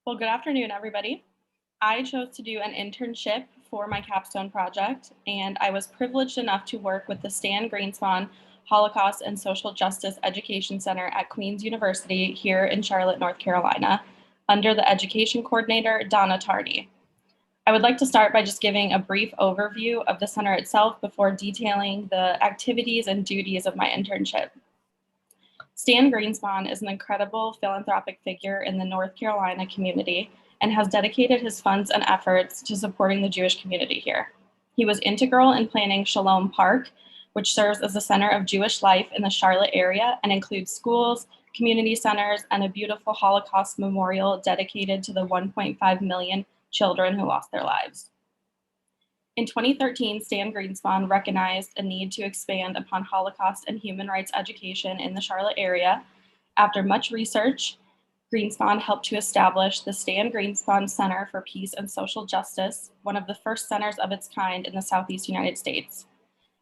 Well, good afternoon, everybody. I chose to do an internship for my capstone project, and I was privileged enough to work with the Stan Greenspan Holocaust and Social Justice Education Center at Queen's University here in Charlotte, North Carolina, under the education coordinator, Donna Tardy. I would like to start by just giving a brief overview of the center itself before detailing the activities and duties of my internship. Stan Greenspan is an incredible philanthropic figure in the North Carolina community and has dedicated his funds and efforts to supporting the Jewish community here. He was integral in planning Shalom Park, which serves as the center of Jewish life in the Charlotte area and includes schools, community centers, and a beautiful Holocaust memorial dedicated to the 1.5 million children who lost their lives. In 2013, Stan Greenspan recognized a need to expand upon Holocaust and human rights education in the Charlotte area. After much research, Greenspan helped to establish the Stan Greenspan Center for Peace and Social Justice, one of the first centers of its kind in the Southeast United States.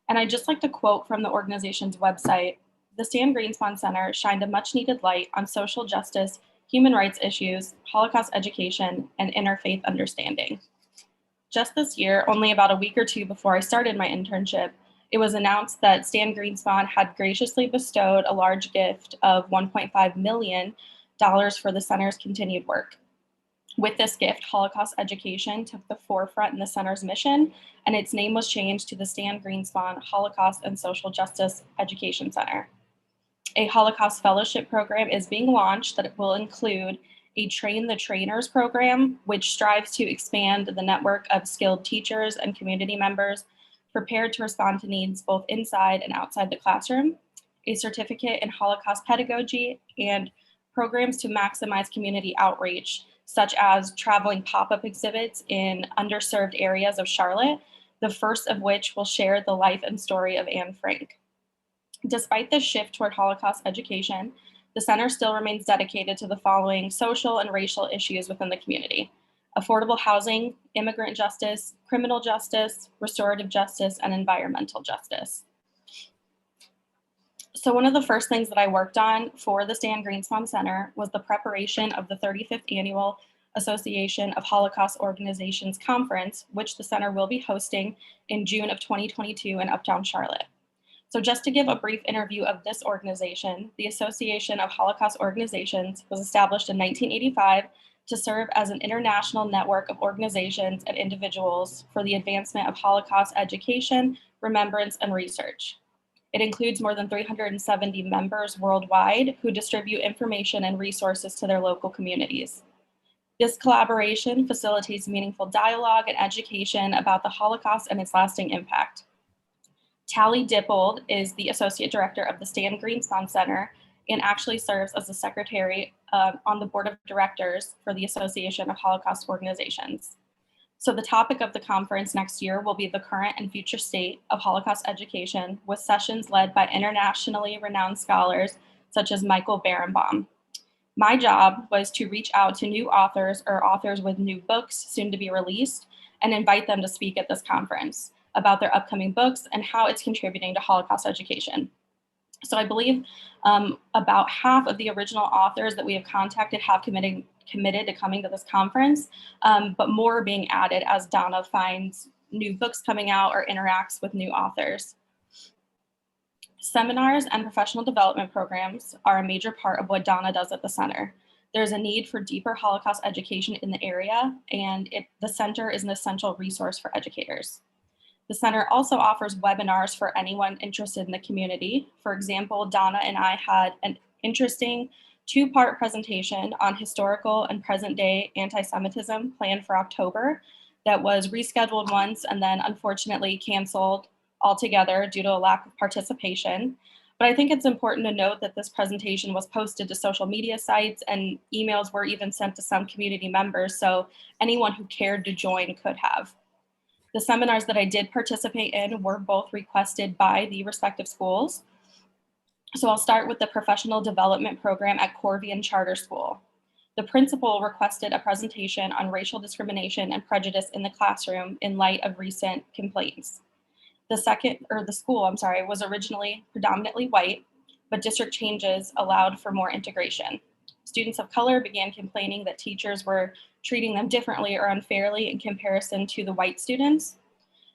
And I'd just like to quote from the organization's website: "The Stan Greenspan Center shined a much needed light on social justice, human rights issues, Holocaust education, and interfaith understanding." Just this year, only about a week or two before I started my internship, it was announced that Stan Greenspan had graciously bestowed a large gift of $1.5 million for the center's continued work. With this gift, Holocaust education took the forefront in the center's mission, and its name was changed to the Stan Greenspan Holocaust and Social Justice Education Center. A Holocaust fellowship program is being launched that will include a Train the Trainers program, which strives to expand the network of skilled teachers and community members prepared to respond to needs both inside and outside the classroom, a certificate in Holocaust pedagogy, and programs to maximize community outreach, such as traveling pop-up exhibits in underserved areas of Charlotte, the first of which will share the life and story of Anne Frank. Despite this shift toward Holocaust education, the center still remains dedicated to the following social and racial issues within the community: affordable housing, immigrant justice, criminal justice, restorative justice, and environmental justice. So one of the first things that I worked on for the Stan Greenspan Center was the preparation of the 35th Annual Association of Holocaust Organizations Conference, which the center will be hosting in June of 2022 in Uptown Charlotte. So just to give a brief interview of this organization, the Association of Holocaust Organizations was established in 1985 to serve as an international network of organizations and individuals for the advancement of Holocaust education, remembrance, and research. It includes more than 370 members worldwide who distribute information and resources to their local communities. This collaboration facilitates meaningful dialogue and education about the Holocaust and its lasting impact. Tally Dippold is the Associate Director of the Stan Greenspan Center and actually serves as the Secretary on the Board of Directors for the Association of Holocaust Organizations. So the topic of the conference next year will be the current and future state of Holocaust education, with sessions led by internationally renowned scholars such as Michael Berenbaum. My job was to reach out to new authors or authors with new books soon to be released and invite them to speak at this conference about their upcoming books and how it's contributing to Holocaust education. So I believe about half of the original authors that we have contacted have committed to coming to this conference, but more are being added as Donna finds new books coming out or interacts with new authors. Seminars and professional development programs are a major part of what Donna does at the center. There's a need for deeper Holocaust education in the area, and the center is an essential resource for educators. The center also offers webinars for anyone interested in the community. For example, Donna and I had an interesting two-part presentation on historical and present-day anti-Semitism planned for October that was rescheduled once and then unfortunately canceled altogether due to a lack of participation. But I think it's important to note that this presentation was posted to social media sites and emails were even sent to some community members, so anyone who cared to join could have. The seminars that I did participate in were both requested by the respective schools. So I'll start with the professional development program at Corvian Charter School. The principal requested a presentation on racial discrimination and prejudice in the classroom in light of recent complaints. The school was originally predominantly white, but district changes allowed for more integration. Students of color began complaining that teachers were treating them differently or unfairly in comparison to the white students.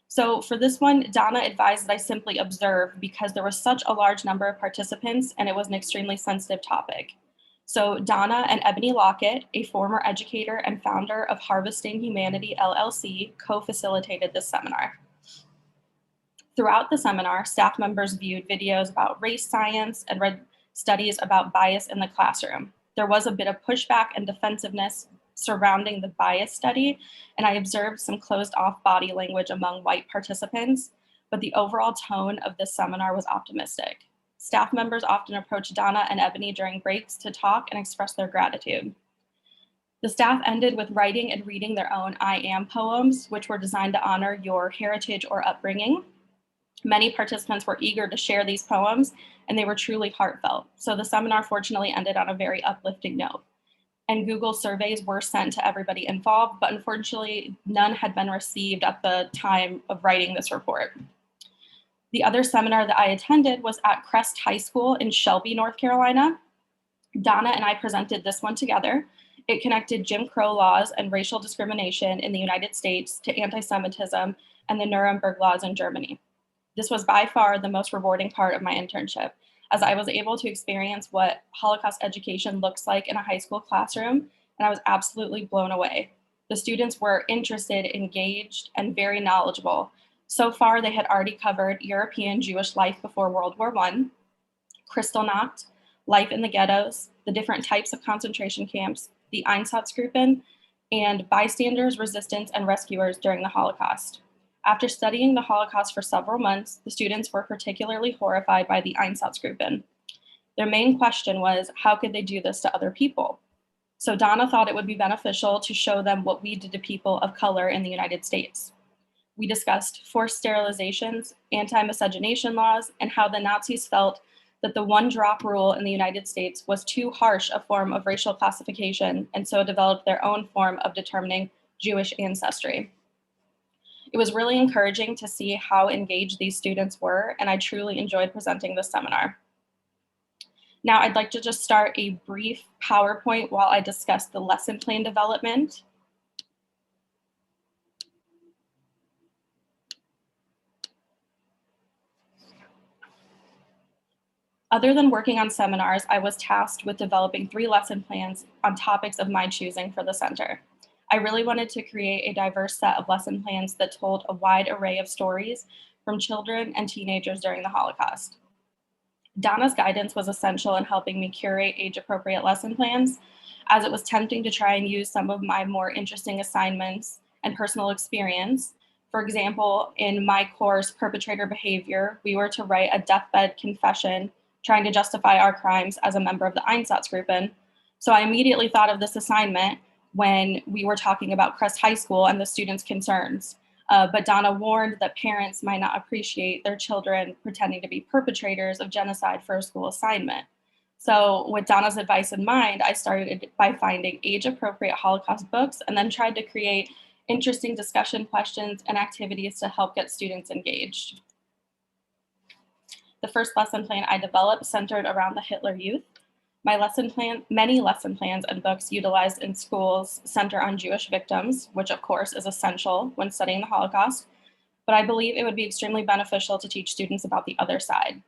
So for this one, Donna advised that I simply observe because there was such a large number of participants and it was an extremely sensitive topic. So Donna and Ebony Lockett, a former educator and founder of Harvesting Humanity LLC, co-facilitated this seminar. Throughout the seminar, staff members viewed videos about race science and read studies about bias in the classroom. There was a bit of pushback and defensiveness surrounding the bias study, and I observed some closed off body language among white participants, but the overall tone of this seminar was optimistic. Staff members often approached Donna and Ebony during breaks to talk and express their gratitude. The staff ended with writing and reading their own I am poems, which were designed to honor your heritage or upbringing. Many participants were eager to share these poems, and they were truly heartfelt. So the seminar fortunately ended on a very uplifting note. And Google surveys were sent to everybody involved, but unfortunately, none had been received at the time of writing this report. The other seminar that I attended was at Crest High School in Shelby, North Carolina. Donna and I presented this one together. It connected Jim Crow laws and racial discrimination in the United States to anti-Semitism and the Nuremberg laws in Germany. This was by far the most rewarding part of my internship, as I was able to experience what Holocaust education looks like in a high school classroom, and I was absolutely blown away. The students were interested, engaged, and very knowledgeable. So far, they had already covered European Jewish life before World War I, Kristallnacht, life in the ghettos, the different types of concentration camps, the Einsatzgruppen, and bystanders, resistance, and rescuers during the Holocaust. After studying the Holocaust for several months, the students were particularly horrified by the Einsatzgruppen. Their main question was, how could they do this to other people? So Donna thought it would be beneficial to show them what we did to people of color in the United States. We discussed forced sterilizations, anti-miscegenation laws, and how the Nazis felt that the one-drop rule in the United States was too harsh a form of racial classification, and so developed their own form of determining Jewish ancestry. It was really encouraging to see how engaged these students were, and I truly enjoyed presenting this seminar. Now, I'd like to just start a brief PowerPoint while I discuss the lesson plan development. Other than working on seminars, I was tasked with developing 3 lesson plans on topics of my choosing for the center. I really wanted to create a diverse set of lesson plans that told a wide array of stories from children and teenagers during the Holocaust. Donna's guidance was essential in helping me curate age-appropriate lesson plans, as it was tempting to try and use some of my more interesting assignments and personal experience. For example, in my course, Perpetrator Behavior, we were to write a deathbed confession trying to justify our crimes as a member of the Einsatzgruppen. So I immediately thought of this assignment when we were talking about Crest High School and the students' concerns. But Donna warned that parents might not appreciate their children pretending to be perpetrators of genocide for a school assignment. So with Donna's advice in mind, I started by finding age-appropriate Holocaust books and then tried to create interesting discussion questions and activities to help get students engaged. The first lesson plan I developed centered around the Hitler Youth. Many lesson plans and books utilized in schools center on Jewish victims, which of course is essential when studying the Holocaust, but I believe it would be extremely beneficial to teach students about the other side.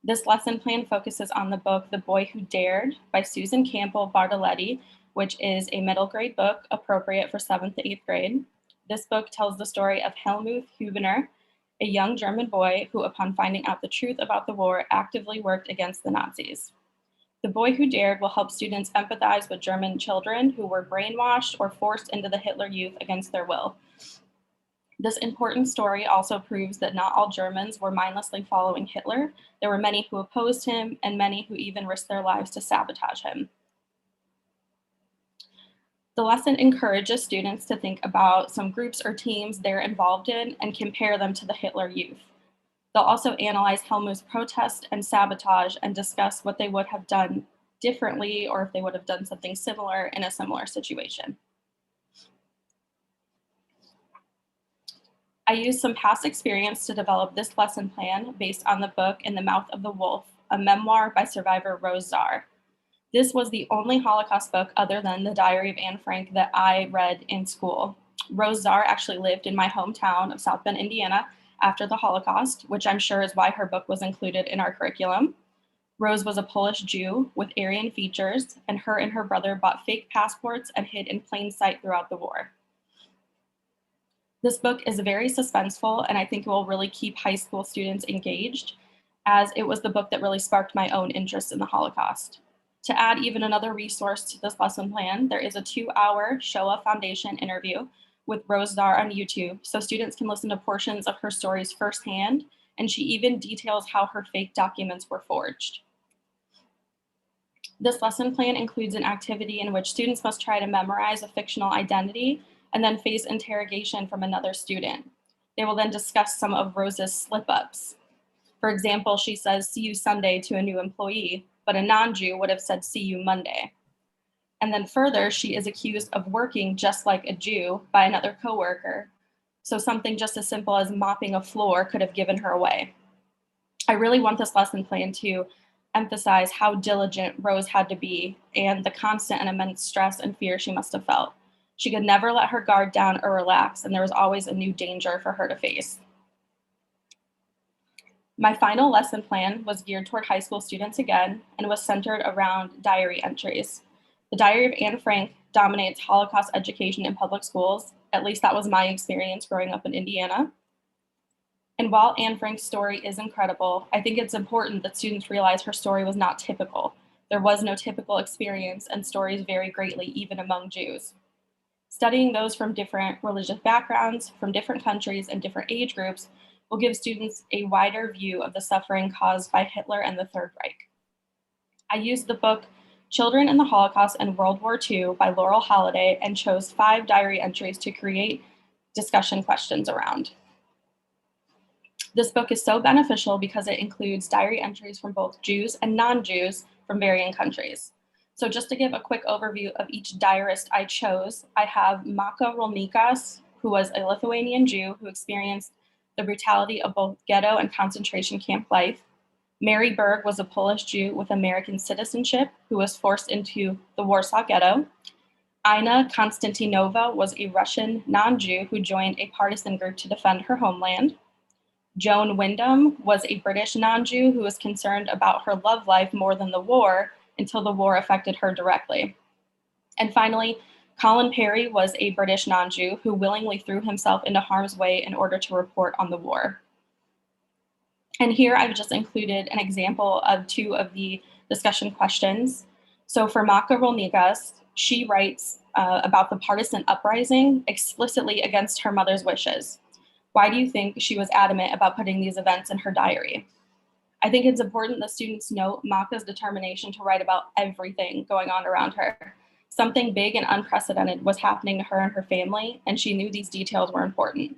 This lesson plan focuses on the book The Boy Who Dared by Susan Campbell Bartoletti, which is a middle grade book appropriate for 7th to 8th grade. This book tells the story of Helmut Hubener, a young German boy who, upon finding out the truth about the war, actively worked against the Nazis. The Boy Who Dared will help students empathize with German children who were brainwashed or forced into the Hitler Youth against their will. This important story also proves that not all Germans were mindlessly following Hitler. There were many who opposed him and many who even risked their lives to sabotage him. The lesson encourages students to think about some groups or teams they're involved in and compare them to the Hitler Youth. They'll also analyze Helmut's protest and sabotage and discuss what they would have done differently or if they would have done something similar in a similar situation. I used some past experience to develop this lesson plan based on the book In the Mouth of the Wolf, a memoir by survivor Rose Czar. This was the only Holocaust book other than The Diary of Anne Frank that I read in school. Rose Czar actually lived in my hometown of South Bend, Indiana after the Holocaust, which I'm sure is why her book was included in our curriculum. Rose was a Polish Jew with Aryan features, and her brother bought fake passports and hid in plain sight throughout the war. This book is very suspenseful, and I think it will really keep high school students engaged, as it was the book that really sparked my own interest in the Holocaust. To add even another resource to this lesson plan, there is a 2-hour Shoah Foundation interview with Rose Czar on YouTube, so students can listen to portions of her stories firsthand, and she even details how her fake documents were forged. This lesson plan includes an activity in which students must try to memorize a fictional identity and then face interrogation from another student. They will then discuss some of Rose's slip-ups. For example, she says, "See you Sunday" to a new employee, but a non-Jew would have said, "See you Monday." And then further, she is accused of working just like a Jew by another coworker. So something just as simple as mopping a floor could have given her away. I really want this lesson plan to emphasize how diligent Rose had to be and the constant and immense stress and fear she must have felt. She could never let her guard down or relax, and there was always a new danger for her to face. My final lesson plan was geared toward high school students again and was centered around diary entries. The Diary of Anne Frank dominates Holocaust education in public schools. At least that was my experience growing up in Indiana. And while Anne Frank's story is incredible, I think it's important that students realize her story was not typical. There was no typical experience, and stories vary greatly, even among Jews. Studying those from different religious backgrounds, from different countries, and different age groups will give students a wider view of the suffering caused by Hitler and the Third Reich. I used the book Children in the Holocaust and World War II by Laurel Holiday and chose 5 diary entries to create discussion questions around. This book is so beneficial because it includes diary entries from both Jews and non-Jews from varying countries. So just to give a quick overview of each diarist I chose, I have Maka Rolnikas, who was a Lithuanian Jew who experienced the brutality of both ghetto and concentration camp life. Mary Berg was a Polish Jew with American citizenship who was forced into the Warsaw Ghetto. Ina Konstantinova was a Russian non-Jew who joined a partisan group to defend her homeland. Joan Wyndham was a British non-Jew who was concerned about her love life more than the war until the war affected her directly. And finally, Colin Perry was a British non-Jew who willingly threw himself into harm's way in order to report on the war. And here I've just included an example of 2 of the discussion questions. So for Maka Rolnikas, she writes about the partisan uprising explicitly against her mother's wishes. Why do you think she was adamant about putting these events in her diary? I think it's important that students note Maka's determination to write about everything going on around her. Something big and unprecedented was happening to her and her family, and she knew these details were important.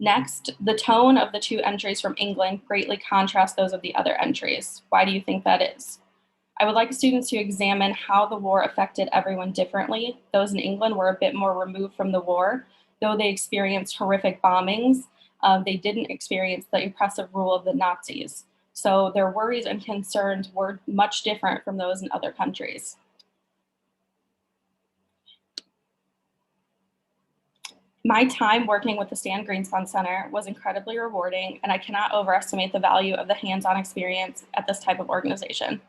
Next, the tone of the 2 entries from England greatly contrast those of the other entries. Why do you think that is? I would like students to examine how the war affected everyone differently. Those in England were a bit more removed from the war. Though they experienced horrific bombings, they didn't experience the oppressive rule of the Nazis. So their worries and concerns were much different from those in other countries. My time working with the Stan Greenspan Center was incredibly rewarding, and I cannot overestimate the value of the hands-on experience at this type of organization.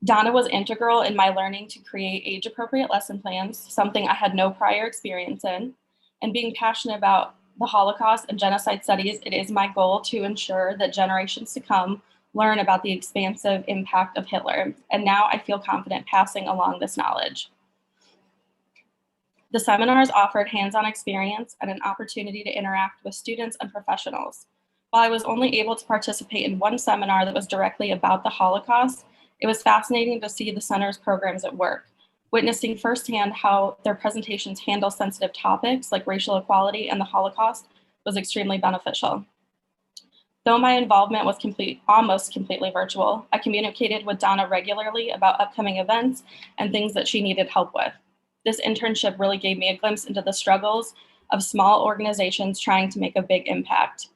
Donna was integral in my learning to create age-appropriate lesson plans, something I had no prior experience in. And being passionate about the Holocaust and Genocide Studies, it is my goal to ensure that generations to come learn about the expansive impact of Hitler. And now I feel confident passing along this knowledge. The seminars offered hands-on experience and an opportunity to interact with students and professionals. While I was only able to participate in one seminar that was directly about the Holocaust, it was fascinating to see the center's programs at work. Witnessing firsthand how their presentations handle sensitive topics like racial equality and the Holocaust was extremely beneficial. Though my involvement was almost completely virtual, I communicated with Donna regularly about upcoming events and things that she needed help with. This internship really gave me a glimpse into the struggles of small organizations trying to make a big impact.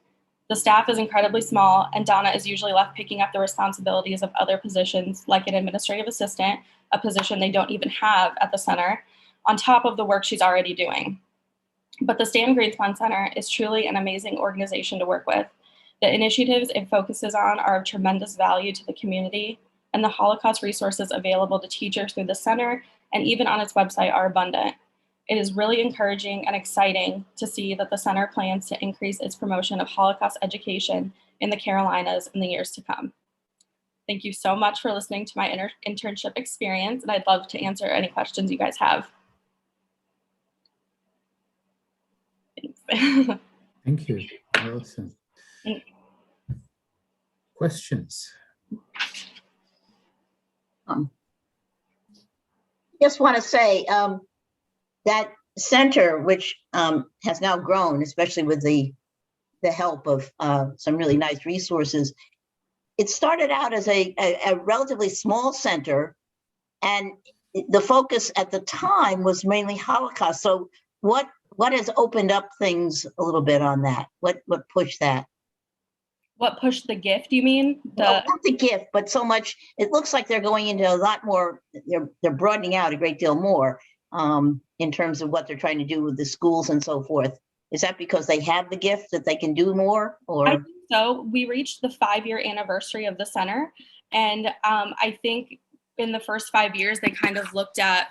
The staff is incredibly small, and Donna is usually left picking up the responsibilities of other positions like an administrative assistant, a position they don't even have at the center, on top of the work she's already doing. But the Stan Greenspan Center is truly an amazing organization to work with. The initiatives it focuses on are of tremendous value to the community, and the Holocaust resources available to teachers through the center and even on its website are abundant. It is really encouraging and exciting to see that the center plans to increase its promotion of Holocaust education in the Carolinas in the years to come. Thank you so much for listening to my internship experience, and I'd love to answer any questions you guys have. Thanks. Thank you, Allison. Questions? Just want to say that center, which has now grown, especially with the help of some really nice resources, it started out as a relatively small center, and the focus at the time was mainly Holocaust. So what has opened up things a little bit on that? What pushed that? What pushed the gift, you mean? Well, not the gift, but so much, it looks like they're going into a lot more, they're broadening out a great deal more in terms of what they're trying to do with the schools and so forth. Is that because they have the gift that they can do more? Or I think so. We reached the 5-year anniversary of the center. And I think in the first 5 years, they kind of looked at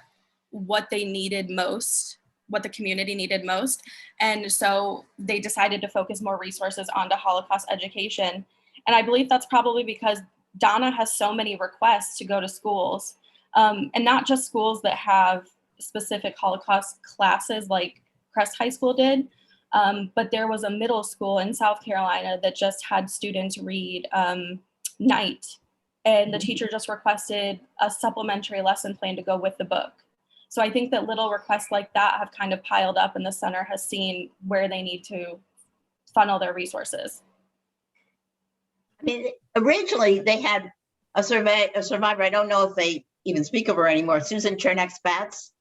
what they needed most, what the community needed most. And so they decided to focus more resources onto Holocaust education. And I believe that's probably because Donna has so many requests to go to schools, and not just schools that have specific Holocaust classes like Crest High School did, but there was a middle school in South Carolina that just had students read Night, and the teacher just requested a supplementary lesson plan to go with the book. So I think that little requests like that have kind of piled up, and the center has seen where they need to funnel their resources. I mean, originally they had a survivor. I don't know if they even speak of her anymore, Susan Chernak-Spatz,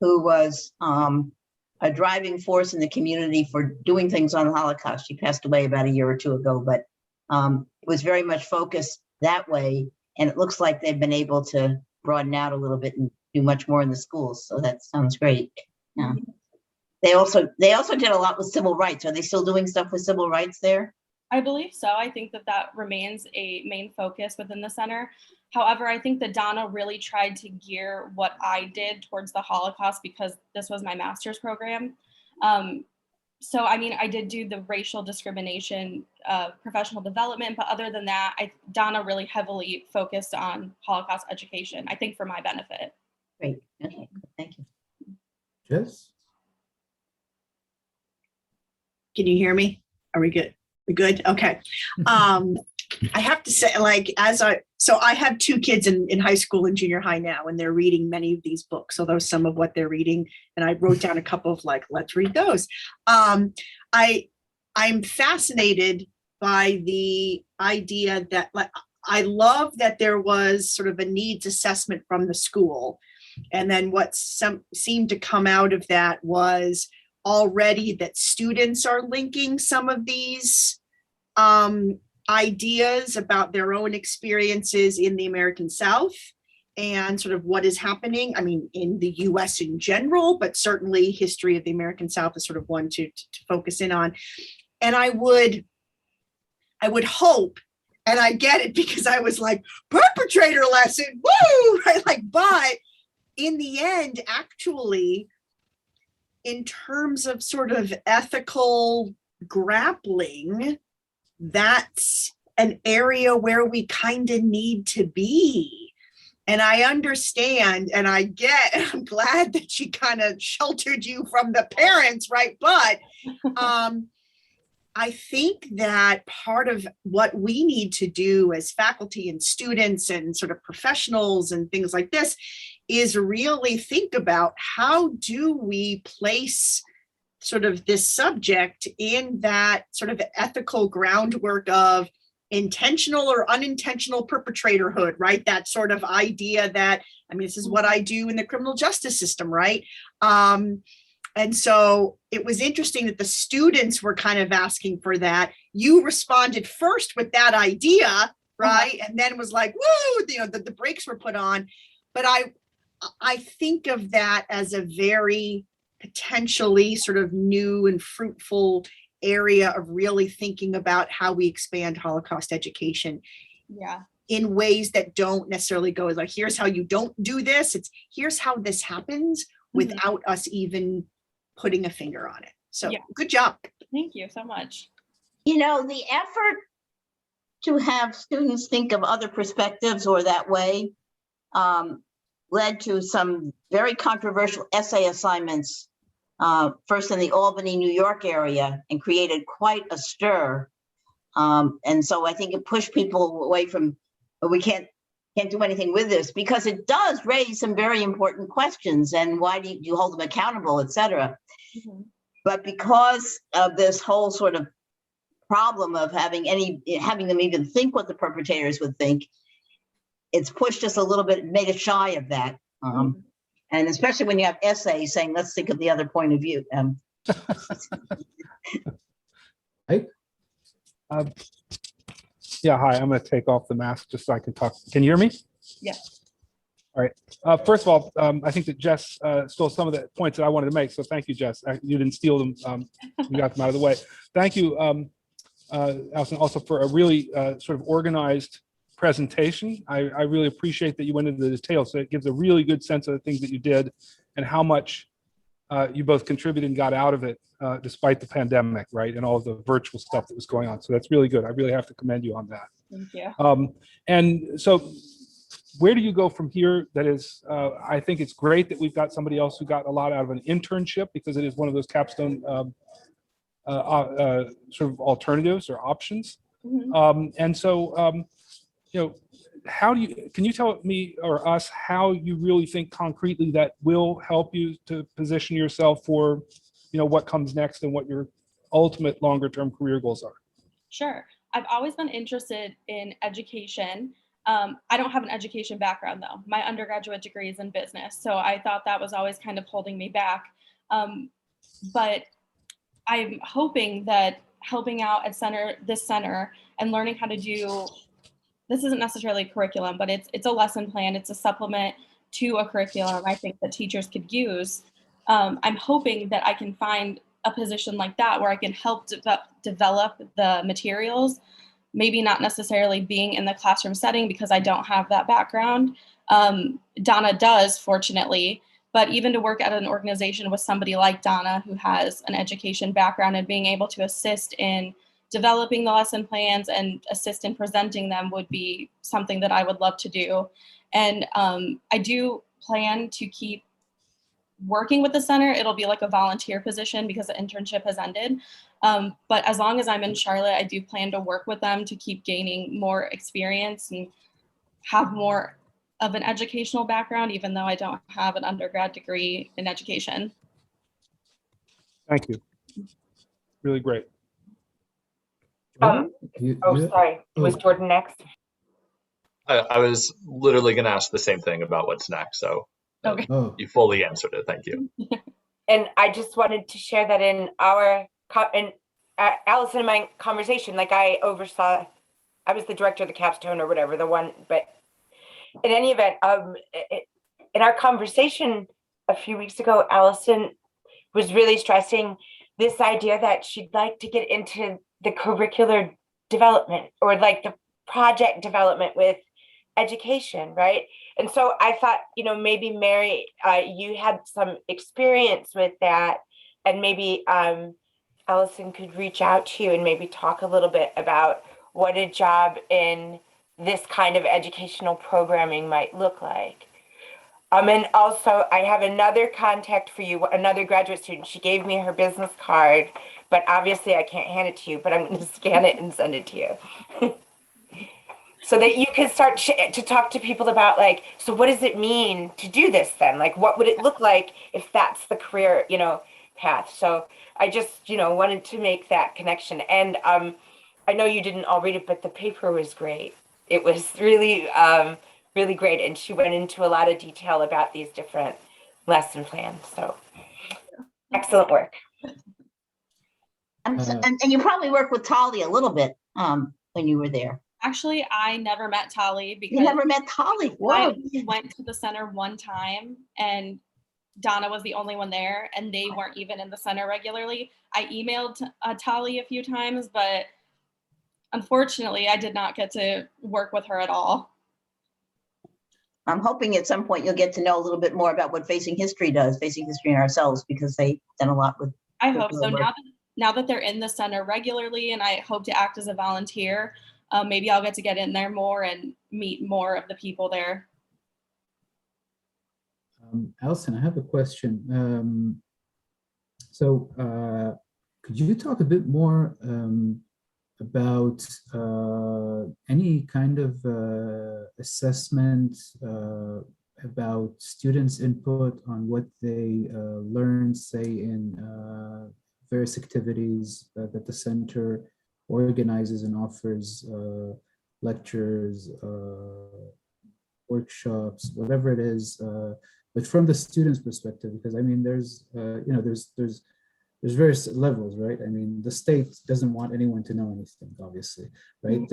who was a driving force in the community for doing things on the Holocaust. She passed away about a year or two ago, but it was very much focused that way. And it looks like they've been able to broaden out a little bit and do much more in the schools. So that sounds great. Yeah. They also did a lot with civil rights. Are they still doing stuff with civil rights there? I believe so. I think that remains a main focus within the center. However, I think that Donna really tried to gear what I did towards the Holocaust because this was my master's program. So, I mean, I did do the racial discrimination, professional development, but other than that, Donna really heavily focused on Holocaust education, I think for my benefit. Great, okay, thank you. Yes. Can you hear me? Are we good? We good? Okay. I have to say, like, so I have 2 kids in high school and junior high now, and they're reading many of these books. So those some of what they're reading, and I wrote down a couple of like, let's read those. I'm fascinated by the idea that, like, I love that there was sort of a needs assessment from the school, and then what seemed to come out of that was already that students are linking some of these ideas about their own experiences in the American South and sort of what is happening, I mean, in the US in general, but certainly history of the American South is sort of one to focus in on. And I would hope, and I get it because I was like, perpetrator lesson, woo, right? Like, but in the end, actually, in terms of sort of ethical grappling, that's an area where we kind of need to be. And I understand, and I get, I'm glad that she kind of sheltered you from the parents, right? But I think that part of what we need to do as faculty and students and sort of professionals and things like this is really think about how do we place sort of this subject in that sort of ethical groundwork of intentional or unintentional perpetratorhood, right? That sort of idea that, I mean, this is what I do in the criminal justice system, right? And so it was interesting that the students were kind of asking for that. You responded first with that idea, right? And then was like, woo, the brakes were put on. But I think of that as a very potentially sort of new and fruitful area of really thinking about how we expand Holocaust education. Yeah. In ways that don't necessarily go like, here's how you don't do this. It's here's how this happens without us even putting a finger on it. So good job. Thank you so much. You know, the effort to have students think of other perspectives or that way led to some very controversial essay assignments, first in the Albany, New York area, and created quite a stir. And so I think it pushed people away from, we can't do anything with this, because it does raise some very important questions. And why do you hold them accountable, et cetera? But because of this whole sort of problem of having them even think what the perpetrators would think, it's pushed us a little bit, made us shy of that. And especially when you have essays saying, let's think of the other point of view. Right? Yeah, hi, I'm going to take off the mask just so I can talk. Can you hear me? Yeah. All right. First of all, I think that Jess stole some of the points that I wanted to make. So thank you, Jess. You didn't steal them. You got them out of the way. Thank you, Allison, also for a really sort of organized presentation. I really appreciate that you went into the details. So it gives a really good sense of the things that you did and how much you both contributed and got out of it, despite the pandemic, right? And all of the virtual stuff that was going on. So that's really good. I really have to commend you on that. Thank you. And so where do you go from here? That is, I think it's great that we've got somebody else who got a lot out of an internship, because it is one of those capstone sort of alternatives or options. And so, you know, can you tell me or us how you really think concretely that will help you to position yourself for, you know, what comes next and what your ultimate longer term career goals are? Sure. I've always been interested in education. I don't have an education background though. My undergraduate degree is in business. So I thought that was always kind of holding me back. But I'm hoping that helping out at this center and learning how to do, this isn't necessarily a curriculum, but it's a lesson plan. It's a supplement to a curriculum I think that teachers could use. I'm hoping that I can find a position like that where I can help develop the materials, maybe not necessarily being in the classroom setting because I don't have that background. Donna does, fortunately, but even to work at an organization with somebody like Donna who has an education background and being able to assist in developing the lesson plans and assist in presenting them would be something that I would love to do. And I do plan to keep working with the center. It'll be like a volunteer position because the internship has ended. But as long as I'm in Charlotte, I do plan to work with them to keep gaining more experience and have more of an educational background, even though I don't have an undergrad degree in education. Thank you. Really great. Sorry. Was Jordan next? I was literally going to ask the same thing about what's next. So Okay. You fully answered it. Thank you. And I just wanted to share that in Allison and my conversation, like I was the director of the Capstone or whatever, but in any event, in our conversation a few weeks ago, Allison was really stressing this idea that she'd like to get into the curricular development or like the project development with education, right? And so I thought, maybe Mary, you had some experience with that, and maybe Allison could reach out to you and maybe talk a little bit about what a job in this kind of educational programming might look like. And also I have another contact for you, another graduate student. She gave me her business card, but obviously I can't hand it to you, but I'm going to scan it and send it to you. So that you can start to talk to people about so what does it mean to do this then? Like, what would it look like if that's the career, path? So I just, wanted to make that connection. And I know you didn't all read it, but the paper was great. It was really, really great. And she went into a lot of detail about these different lesson plans. So Excellent work. And you probably worked with Tali a little bit when you were there. Actually, I never met Tali You because never met Tali? I Whoa. only went to the center one time and Donna was the only one there and they weren't even in the center regularly. I emailed Tali a few times, but unfortunately, I did not get to work with her at all. I'm hoping at some point you'll get to know a little bit more about what Facing History does, Facing History in Ourselves, because they've done a lot with. I hope so. Now that they're in the center regularly and I hope to act as a volunteer, maybe I'll get to get in there more and meet more of the people there. Allison, I have a question. Could you talk a bit more about any kind of assessment about students' input on what they learn, say, in various activities that the center organizes and offers, lectures, workshops, whatever it is, but from the student's perspective, because I mean, there's various levels, right? I mean, the state doesn't want anyone to know anything, obviously, right?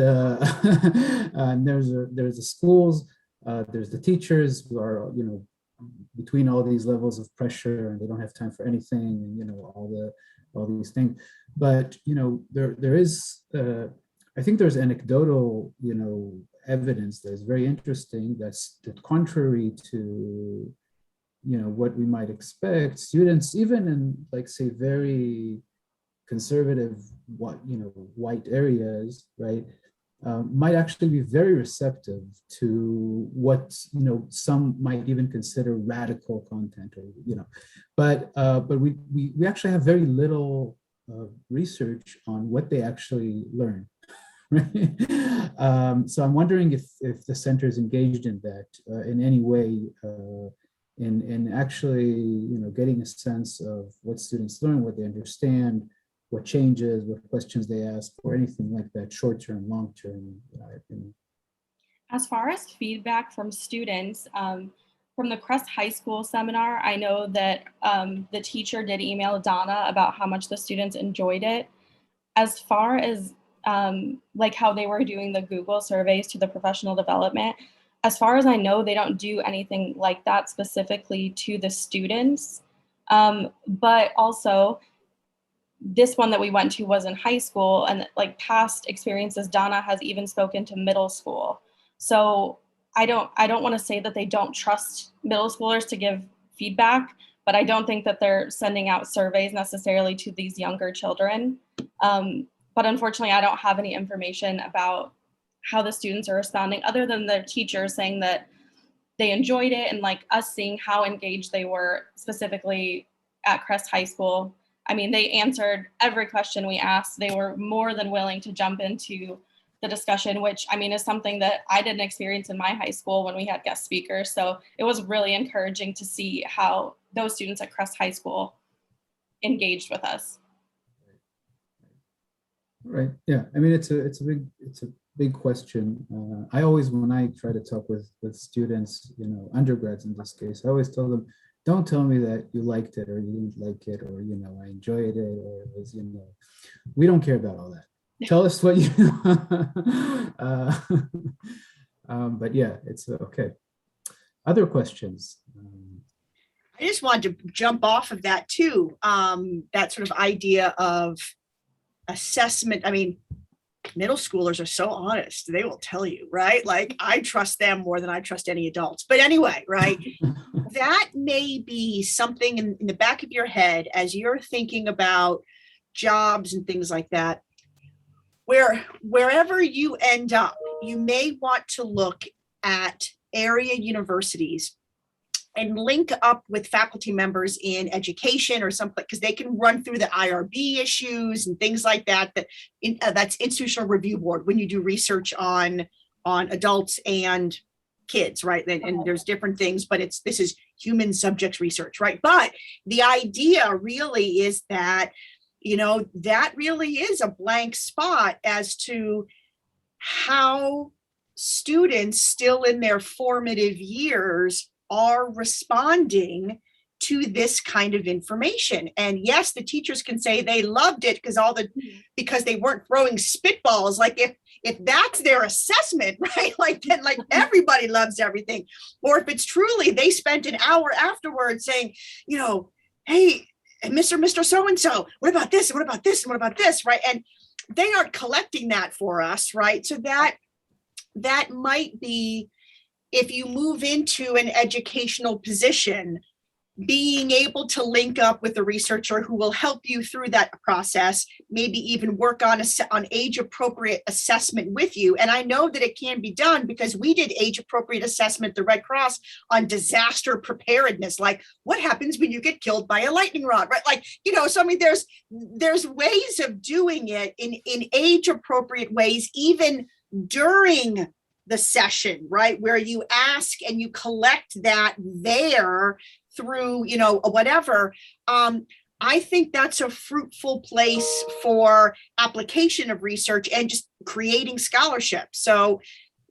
And there's the schools, there's the teachers who are, between all these levels of pressure, and they don't have time for anything, and all these things. But there is, I think there's anecdotal, evidence that is very interesting. That contrary to what we might expect, students, even in, like, say, very conservative, white areas, right, might actually be very receptive to what some might even consider radical content, or but we actually have very little research on what they actually learn. Right? So I'm wondering if the center is engaged in that in any way, in actually getting a sense of what students learn, what they understand, what changes, what questions they ask, or anything like that, short term, long term. As far as feedback from students, from the Crest High School seminar, I know that the teacher did email Donna about how much the students enjoyed it. As far as like how they were doing the Google surveys to the professional development, as far as I know, they don't do anything like that specifically to the students. But also, this one that we went to was in high school, and like past experiences, Donna has even spoken to middle school. So I don't want to say that they don't trust middle schoolers to give feedback, but I don't think that they're sending out surveys necessarily to these younger children. But unfortunately, I don't have any information about how the students are responding other than their teachers saying that they enjoyed it, and like us seeing how engaged they were specifically at Crest High School. I mean, they answered every question we asked. They were more than willing to jump into the discussion, which I mean is something that I didn't experience in my high school when we had guest speakers. So it was really encouraging to see how those students at Crest High School engaged with us. Right. Yeah. I mean, it's a big question. I always, when I try to talk with students, undergrads in this case, I always tell them, don't tell me that you liked it or you didn't like it, or I enjoyed it, or it was, we don't care about all that. Tell us what you but yeah, it's okay. Other questions? I just wanted to jump off of that too. That sort of idea of assessment. I mean, middle schoolers are so honest. They will tell you, right? Like, I trust them more than I trust any adults. But anyway, right? That may be something in the back of your head as you're thinking about jobs and things like that. Wherever you end up, you may want to look at area universities and link up with faculty members in education or something, because they can run through the IRB issues and things like that. That's Institutional Review Board when you do research on adults and kids, right? And there's different things, but this is human subjects research, right? But the idea really is that, that really is a blank spot as to how students still in their formative years are responding to this kind of information. And yes, the teachers can say they loved it because they weren't throwing spitballs. Like if that's their assessment, right? Like then like everybody loves everything. Or if it's truly they spent an hour afterwards saying, you know, hey, Mr. So-and-so, what about this? And what about this? And what about this? Right. And they aren't collecting that for us, right? So that might be, if you move into an educational position, being able to link up with a researcher who will help you through that process, maybe even work on age appropriate assessment with you. And I know that it can be done because we did age appropriate assessment, the Red Cross, on disaster preparedness, like what happens when you get killed by a lightning rod, right? Like, you know, so I mean, there's ways of doing it in age appropriate ways, even during the session, right? Where you ask and you collect that there through, you know, whatever. I think that's a fruitful place for application of research and just creating scholarship. So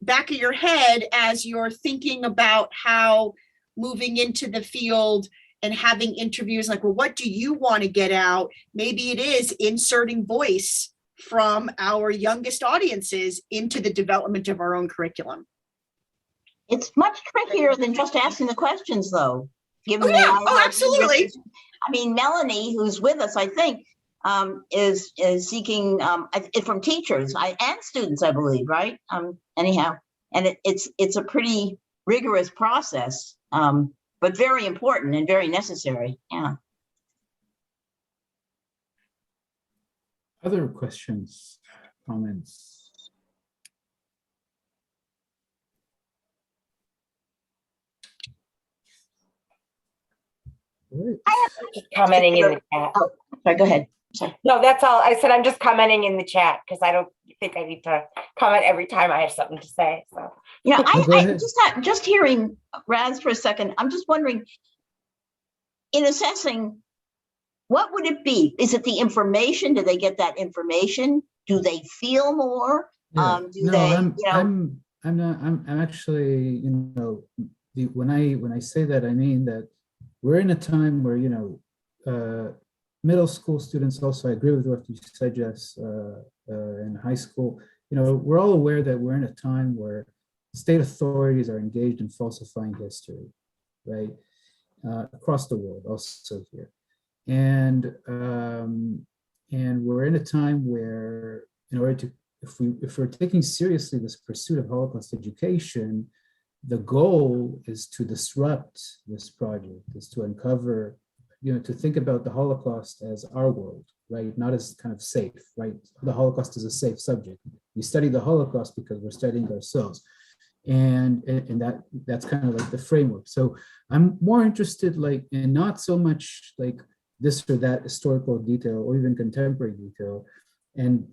back of your head, as you're thinking about how moving into the field and having interviews, like, well, what do you want to get out? Maybe it is inserting voice from our youngest audiences into the development of our own curriculum. It's much trickier than just asking the questions, though. Given Absolutely. I mean, Melanie, who's with us, I think, is seeking from teachers and students, I believe, right? Anyhow, and it's a pretty rigorous process, but very important and very necessary. Yeah. Other questions, comments? Right. Just commenting in the chat. Oh, sorry, go ahead. Sorry. No, that's all. I said I'm just commenting in the chat because I don't think I need to comment every time I have something to say. So Yeah, I just hearing Raz for a second. I'm just wondering, in assessing, what would it be? Is it the information? Do they get that information? Do they feel more? Yeah. I'm actually, you know, when I say that, I mean that we're in a time where, you know, middle school students also, I agree with what you said, Jess, in high school, you know, we're all aware that we're in a time where state authorities are engaged in falsifying history, right? Across the world, also here. And we're in a time where, in order to, if we're taking seriously this pursuit of Holocaust education, the goal is to disrupt this project, is to uncover, you know, to think about the Holocaust as our world, right? Not as kind of safe, right? The Holocaust is a safe subject. We study the Holocaust because we're studying ourselves. And that's kind of like the framework. So I'm more interested like in not so much like this or that historical detail or even contemporary detail, and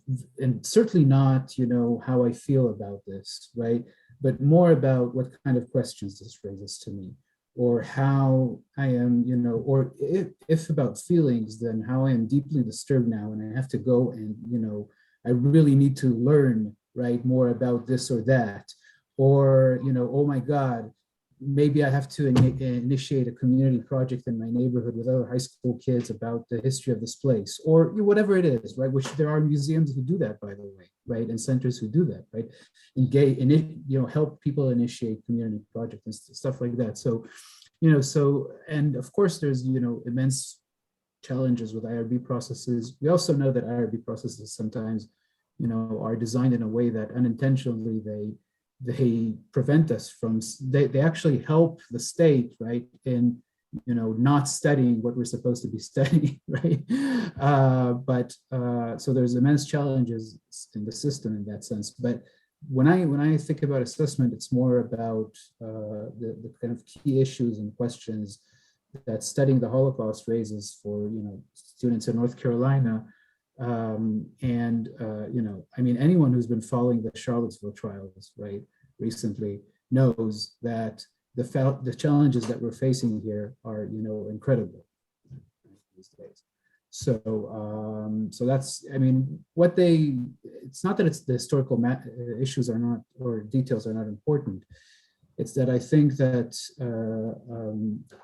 certainly not, you know, how I feel about this, right? But more about what kind of questions this raises to me, or how I am, you know, or if about feelings, then how I am deeply disturbed now and I have to go and, you know, I really need to learn, right, more about this or that, or, you know, oh my God, maybe I have to initiate a community project in my neighborhood with other high school kids about the history of this place, or whatever it is, right? Which there are museums who do that, by the way, right? And centers who do that, right? Engage and, you know, help people initiate community projects and stuff like that. So, you know, and of course there's, you know, immense challenges with IRB processes. We also know that IRB processes sometimes, you know, are designed in a way that unintentionally they prevent us from, they actually help the state, right, in, you know, not studying what we're supposed to be studying, right? So there's immense challenges in the system in that sense. But when I think about assessment, it's more about the kind of key issues and questions that studying the Holocaust raises for, you know, students in North Carolina. You know, I mean, anyone who's been following the Charlottesville trials, right, recently knows that the challenges that we're facing here are, you know, incredible these days. So, so that's, I mean, it's not that it's the historical issues are not, or details are not important. It's that I think that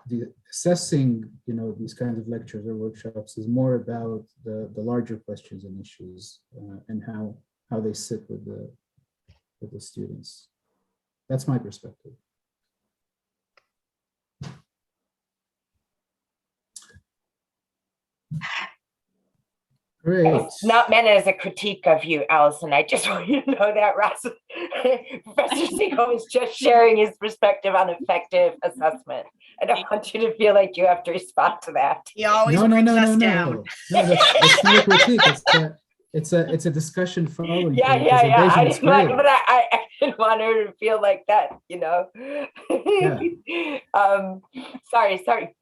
the assessing, these kinds of lectures or workshops is more about the larger questions and issues and how they sit with the students. That's my perspective. Great. It's not meant as a critique of you, Allison. I just want you to know that Professor Siegel is just sharing his perspective on effective assessment. I don't want you to feel like you have to respond to that. He always No, brings us down. No, that's not a critique. It's a discussion following. Yeah. I didn't want, but I didn't want her to feel like that, Sorry.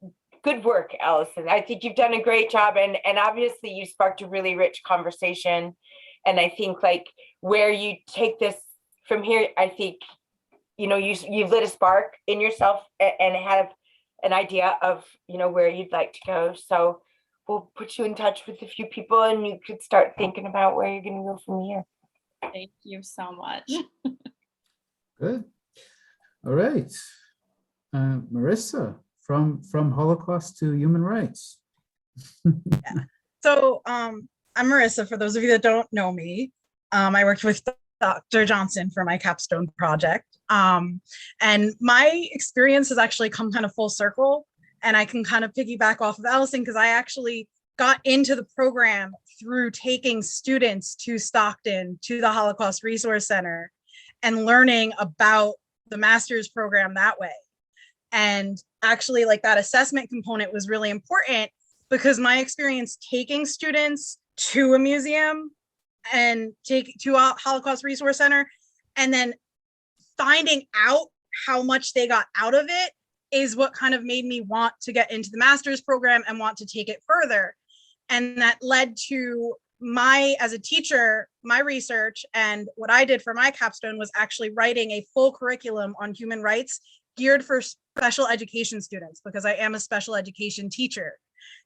Good work, Allison. I think you've done a great job, and obviously you sparked a really rich conversation. And I think like where you take this from here, I think you've lit a spark in yourself and have an idea of where you'd like to go. So we'll put you in touch with a few people, and you could start thinking about where you're going to go from here. Thank you so much. Good. All right, Marisa. From Holocaust to human rights. Yeah. So I'm Marisa, for those of you that don't know me. I worked with Dr. Johnson for my capstone project. And my experience has actually come kind of full circle, and I can kind of piggyback off of Allison because I actually got into the program through taking students to Stockton, to the Holocaust Resource Center, and learning about the master's program that way. And actually, like, that assessment component was really important because my experience taking students to a museum and to a Holocaust Resource Center and then finding out how much they got out of it is what kind of made me want to get into the master's program and want to take it further. And that led to as a teacher, my research, and what I did for my capstone was actually writing a full curriculum on human rights geared for special education students, because I am a special education teacher.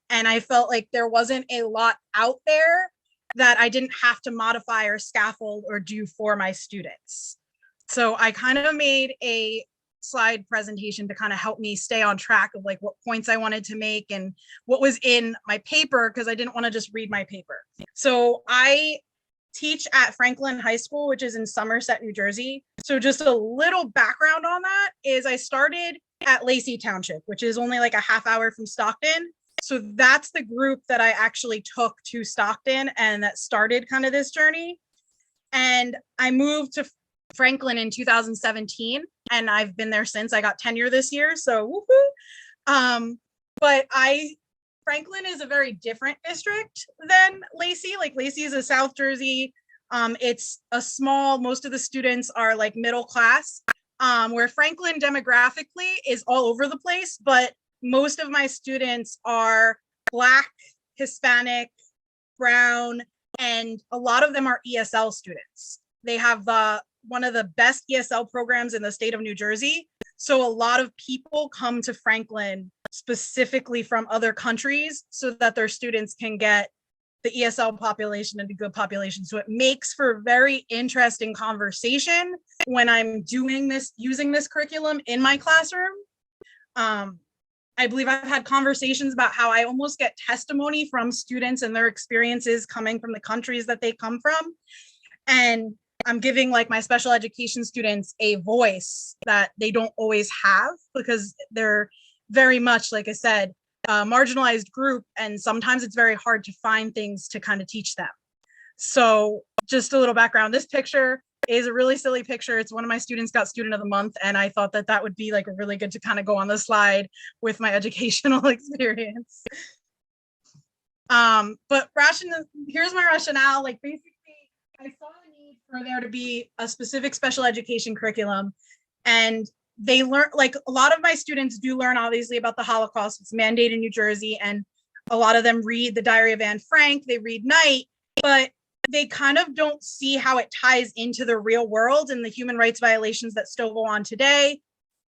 And I felt like there wasn't a lot out there that I didn't have to modify or scaffold or do for my students. So I kind of made a slide presentation to kind of help me stay on track of like what points I wanted to make and what was in my paper, because I didn't want to just read my paper. So I teach at Franklin High School, which is in Somerset, New Jersey. So just a little background on that is I started at Lacey Township, which is only like a half hour from Stockton. So that's the group that I actually took to Stockton and that started kind of this journey. And I moved to Franklin in 2017, and I've been there since. I got tenure this year, so woohoo. But Franklin is a very different district than Lacey. Like, Lacey is a South Jersey. It's a small, most of the students are like middle class, where Franklin demographically is all over the place, but most of my students are Black, Hispanic, Brown, and a lot of them are ESL students. They have one of the best ESL programs in the state of New Jersey. So a lot of people come to Franklin specifically from other countries so that their students can get the ESL population and the good population. So it makes for very interesting conversation when I'm using this curriculum in my classroom. I believe I've had conversations about how I almost get testimony from students and their experiences coming from the countries that they come from. And I'm giving like my special education students a voice that they don't always have, because they're very much, like I said, a marginalized group. And sometimes it's very hard to find things to kind of teach them. So just a little background, this picture is a really silly picture. It's one of my students got Student of the Month. And I thought that that would be like really good to kind of go on the slide with my educational experience. But here's my rationale. Like, basically, I saw the need for there to be a specific special education curriculum, and they learn, like, a lot of my students do learn obviously about the Holocaust. It's mandated in New Jersey, and a lot of them read the Diary of Anne Frank, they read Night, but they kind of don't see how it ties into the real world and the human rights violations that still go on today.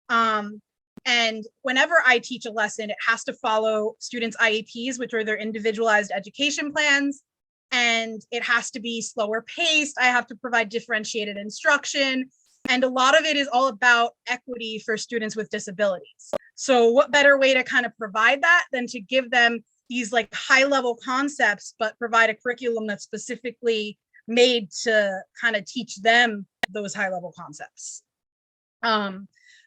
And whenever I teach a lesson, it has to follow students' IEPs, which are their individualized education plans. And it has to be slower paced. I have to provide differentiated instruction. And a lot of it is all about equity for students with disabilities. So what better way to kind of provide that than to give them these like high level concepts, but provide a curriculum that's specifically made to kind of teach them those high level concepts.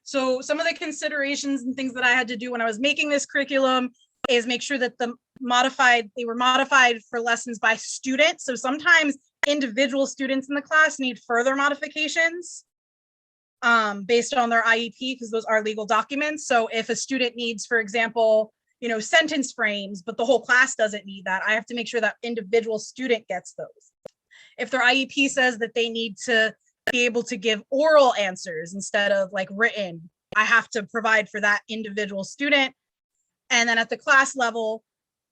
So some of the considerations and things that I had to do when I was making this curriculum is make sure that they were modified for lessons by students. So sometimes individual students in the class need further modifications based on their IEP, because those are legal documents. So if a student needs, for example, sentence frames, but the whole class doesn't need that, I have to make sure that individual student gets those. If their IEP says that they need to be able to give oral answers instead of like written, I have to provide for that individual student. And then at the class level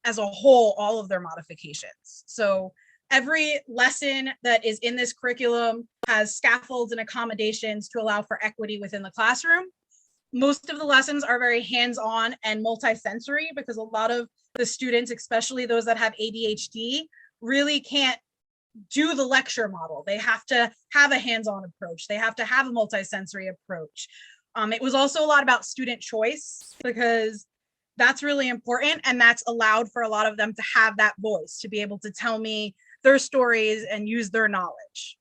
as a whole, all of their modifications. So every lesson that is in this curriculum has scaffolds and accommodations to allow for equity within the classroom. Most of the lessons are very hands-on and multisensory, because a lot of the students, especially those that have ADHD, really can't do the lecture model. They have to have a hands-on approach. They have to have a multisensory approach. It was also a lot about student choice, because that's really important, and that's allowed for a lot of them to have that voice, to be able to tell me their stories and use their knowledge.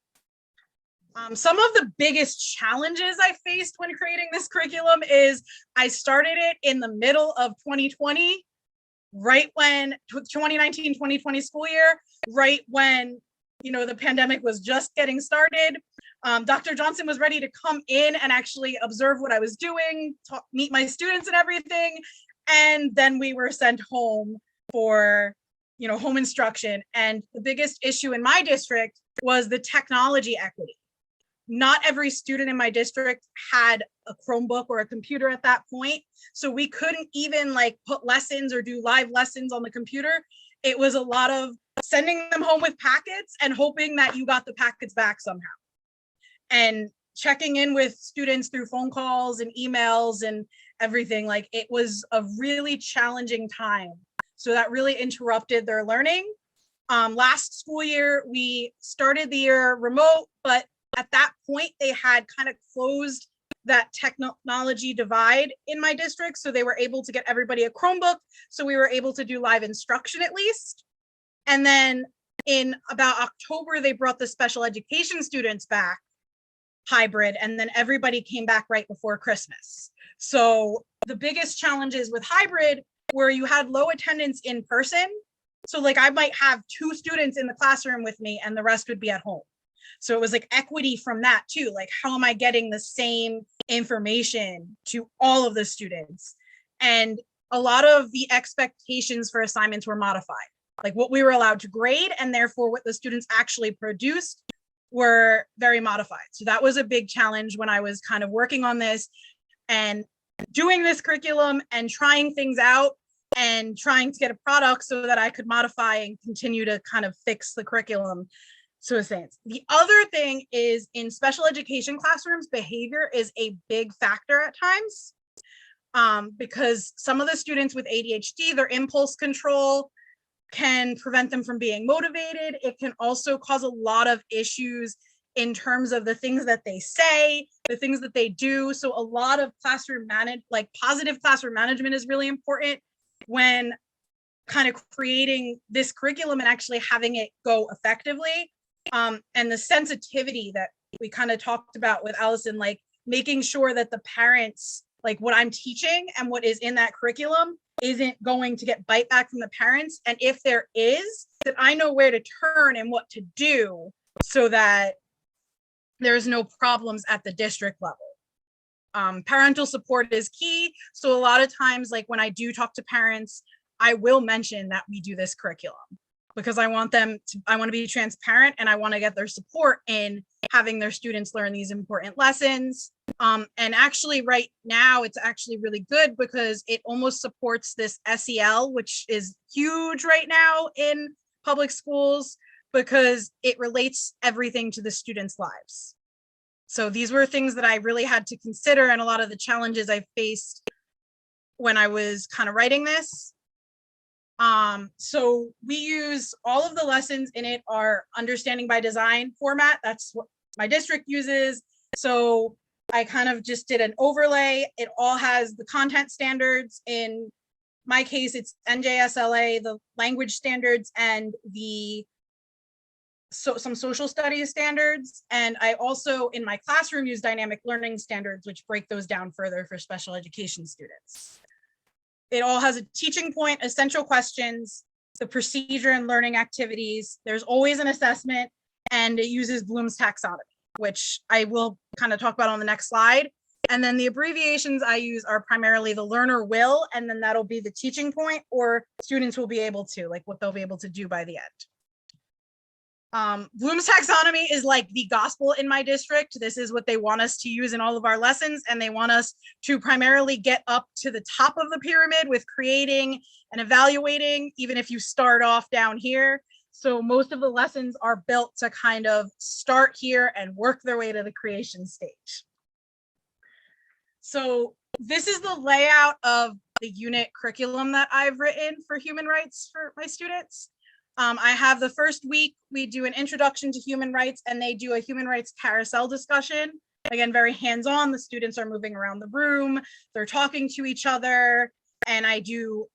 Some of the biggest challenges I faced when creating this curriculum is I started it in the middle of 2020, right when 2019-2020 school year, right when the pandemic was just getting started. Dr. Johnson was ready to come in and actually observe what I was doing, meet my students and everything. And then we were sent home for home instruction. And the biggest issue in my district was the technology equity. Not every student in my district had a Chromebook or a computer at that point. So we couldn't even like put lessons or do live lessons on the computer. It was a lot of sending them home with packets and hoping that you got the packets back somehow. And checking in with students through phone calls and emails and everything. Like, it was a really challenging time. So that really interrupted their learning. Last school year, we started the year remote, but at that point they had kind of closed that technology divide in my district. So they were able to get everybody a Chromebook. So we were able to do live instruction at least. And then in about October, they brought the special education students back hybrid, and then everybody came back right before Christmas. So the biggest challenges with hybrid were you had low attendance in person. So like I might have 2 students in the classroom with me and the rest would be at home. So it was like equity from that too. Like, how am I getting the same information to all of the students? And a lot of the expectations for assignments were modified, like what we were allowed to grade, and therefore what the students actually produced were very modified. So that was a big challenge when I was kind of working on this and doing this curriculum and trying things out and trying to get a product so that I could modify and continue to kind of fix the curriculum. So the other thing is, in special education classrooms, behavior is a big factor at times, because some of the students with ADHD, their impulse control can prevent them from being motivated. It can also cause a lot of issues in terms of the things that they say, the things that they do. So a lot of positive classroom management is really important when kind of creating this curriculum and actually having it go effectively. And the sensitivity that we kind of talked about with Allison, like making sure that the parents, like what I'm teaching and what is in that curriculum isn't going to get bite back from the parents. And if there is, that I know where to turn and what to do so that there's no problems at the district level. Parental support is key. So a lot of times, like when I do talk to parents, I will mention that we do this curriculum, because I want to be transparent, and I want to get their support in having their students learn these important lessons. And actually right now it's actually really good, because it almost supports this SEL, which is huge right now in public schools, because it relates everything to the students' lives. So these were things that I really had to consider, and a lot of the challenges I faced when I was kind of writing this. So we use all of the lessons in it are understanding by design format. That's what my district uses. So I kind of just did an overlay. It all has the content standards. In my case, it's NJSLA, the language standards, and the some social studies standards. And I also, in my classroom, use dynamic learning standards, which break those down further for special education students. It all has a teaching point, essential questions, the procedure and learning activities. There's always an assessment, and it uses Bloom's taxonomy, which I will kind of talk about on the next slide. And then the abbreviations I use are primarily the learner will, and then that'll be the teaching point, or students will be able to, like what they'll be able to do by the end. Bloom's taxonomy is like the gospel in my district. This is what they want us to use in all of our lessons, and they want us to primarily get up to the top of the pyramid with creating and evaluating, even if you start off down here. So most of the lessons are built to kind of start here and work their way to the creation stage. So this is the layout of the unit curriculum that I've written for human rights for my students. I have the first week, we do an introduction to human rights, and they do a human rights carousel discussion. Again, very hands-on. The students are moving around the room, they're talking to each other, and I do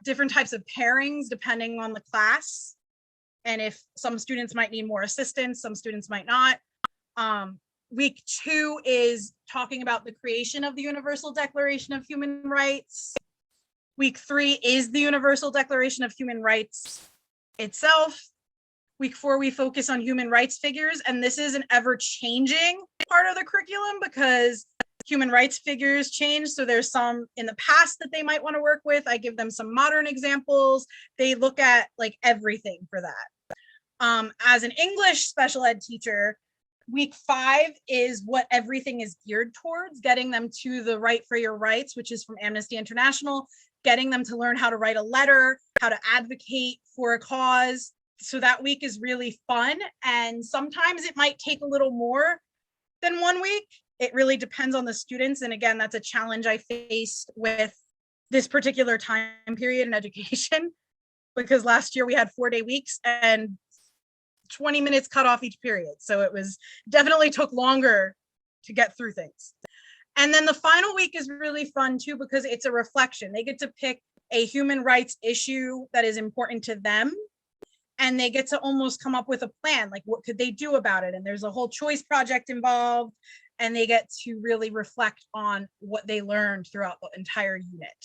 different types of pairings depending on the class. And if some students might need more assistance, some students might not. Week 2 is talking about the creation of the Universal Declaration of Human Rights. Week 3 is the Universal Declaration of Human Rights itself. Week 4, we focus on human rights figures, and this is an ever-changing part of the curriculum because human rights figures change. So there's some in the past that they might want to work with. I give them some modern examples. They look at like everything for that. As an English special ed teacher, week 5 is what everything is geared towards, getting them to the Right for Your Rights, which is from Amnesty International, getting them to learn how to write a letter, how to advocate for a cause. So that week is really fun. And sometimes it might take a little more than 1 week. It really depends on the students. And again, that's a challenge I faced with this particular time period in education, because last year we had 4-day weeks and 20 minutes cut off each period. So it was definitely took longer to get through things. And then the final week is really fun too, because it's a reflection. They get to pick a human rights issue that is important to them, and they get to almost come up with a plan, like what could they do about it? And there's a whole choice project involved, and they get to really reflect on what they learned throughout the entire unit.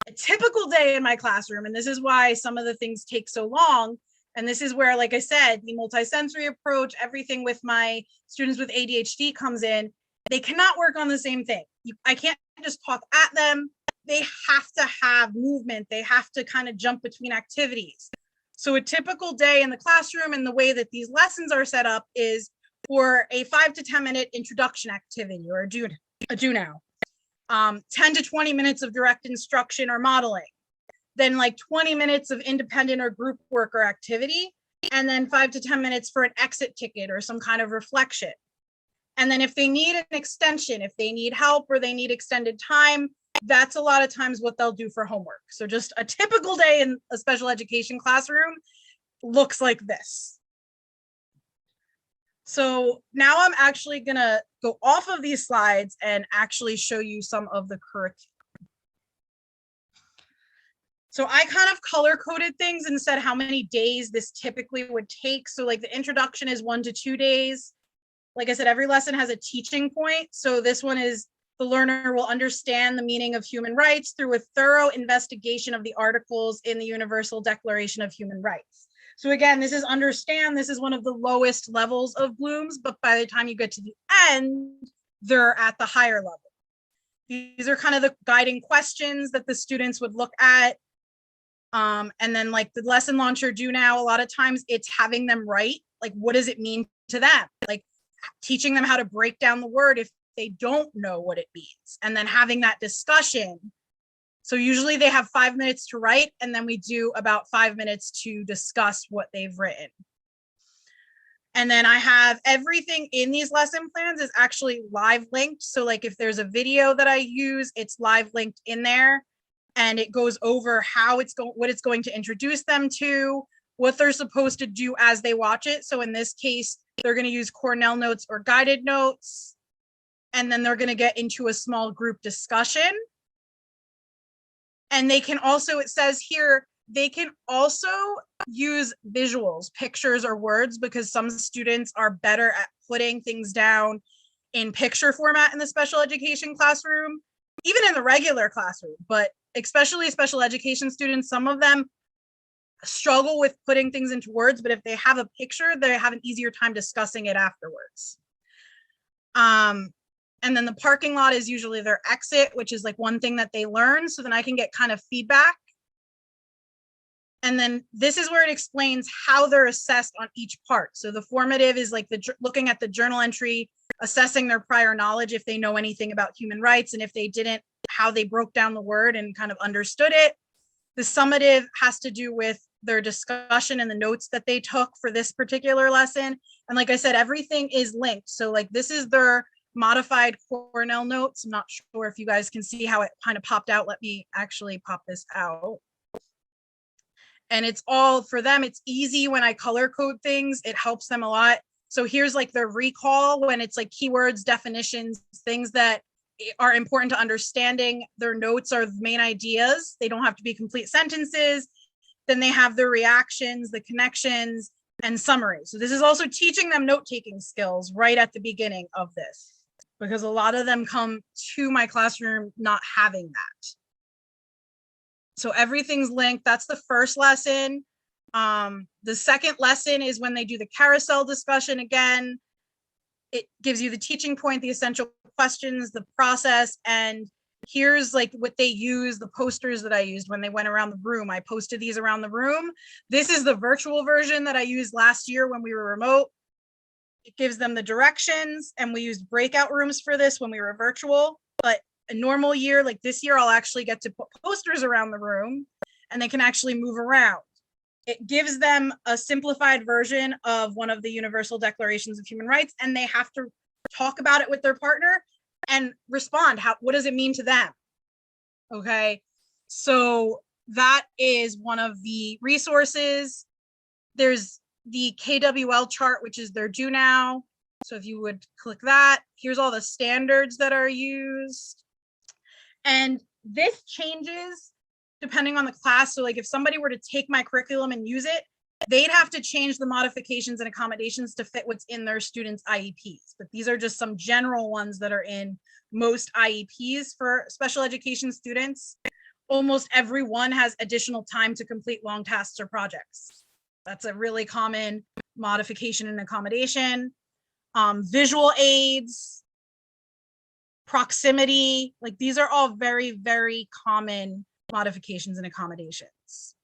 A typical day in my classroom, and this is why some of the things take so long, and this is where, like I said, the multisensory approach, everything with my students with ADHD comes in. They cannot work on the same thing. I can't just talk at them. They have to have movement. They have to kind of jump between activities. So a typical day in the classroom and the way that these lessons are set up is for a 5 to 10 minute introduction activity, or a do now. 10 to 20 minutes of direct instruction or modeling. Then like 20 minutes of independent or group work or activity, and then 5 to 10 minutes for an exit ticket or some kind of reflection. And then if they need an extension, if they need help or they need extended time, that's a lot of times what they'll do for homework. So just a typical day in a special education classroom looks like this. So now I'm actually gonna go off of these slides and actually show you some of the curriculum. So I kind of color coded things and said how many days this typically would take. So like the introduction is 1 to 2 days. Like I said, every lesson has a teaching point. So this one is the learner will understand the meaning of human rights through a thorough investigation of the articles in the Universal Declaration of Human Rights. So again, this is understand, this is one of the lowest levels of Bloom's, but by the time you get to the end, they're at the higher level. These are kind of the guiding questions that the students would look at. And then like the lesson launcher do now, a lot of times it's having them write, like, what does it mean to them? Like teaching them how to break down the word if they don't know what it means, and then having that discussion. So usually they have 5 minutes to write, and then we do about 5 minutes to discuss what they've written. And then I have everything in these lesson plans is actually live linked. So like if there's a video that I use, it's live linked in there, and it goes over how it's going, what it's going to introduce them to, what they're supposed to do as they watch it. So in this case, they're going to use Cornell notes or guided notes. And then they're going to get into a small group discussion. And they can also, it says here, they can also use visuals, pictures or words, because some students are better at putting things down in picture format in the special education classroom, even in the regular classroom, but especially special education students, some of them struggle with putting things into words, but if they have a picture, they have an easier time discussing it afterwards. And then the parking lot is usually their exit, which is like one thing that they learn. So then I can get kind of feedback. And then this is where it explains how they're assessed on each part. So the formative is like looking at the journal entry, assessing their prior knowledge, if they know anything about human rights, and if they didn't, how they broke down the word and kind of understood it. The summative has to do with their discussion and the notes that they took for this particular lesson. And like I said, everything is linked. So like this is their modified Cornell notes. I'm not sure if you guys can see how it kind of popped out. Let me actually pop this out. And it's all for them. It's easy when I color code things. It helps them a lot. So here's like their recall when it's like keywords, definitions, things that are important to understanding. Their notes are the main ideas. They don't have to be complete sentences. Then they have the reactions, the connections, and summary. So this is also teaching them note-taking skills right at the beginning of this, because a lot of them come to my classroom not having that. So everything's linked. That's the first lesson. The second lesson is when they do the carousel discussion again. It gives you the teaching point, the essential questions, the process, and here's like what they use, the posters that I used when they went around the room. I posted these around the room. This is the virtual version that I used last year when we were remote. It gives them the directions, and we used breakout rooms for this when we were virtual. But a normal year, like this year, I'll actually get to put posters around the room and they can actually move around. It gives them a simplified version of one of the Universal Declarations of Human Rights, and they have to talk about it with their partner and respond. What does it mean to them? Okay, so that is one of the resources. There's the KWL chart, which is their do now. So if you would click that, here's all the standards that are used. And this changes depending on the class. So like if somebody were to take my curriculum and use it, they'd have to change the modifications and accommodations to fit what's in their students' IEPs. But these are just some general ones that are in most IEPs for special education students. Almost everyone has additional time to complete long tasks or projects. That's a really common modification and accommodation. Visual aids, proximity, like these are all very, very common modifications and accommodations.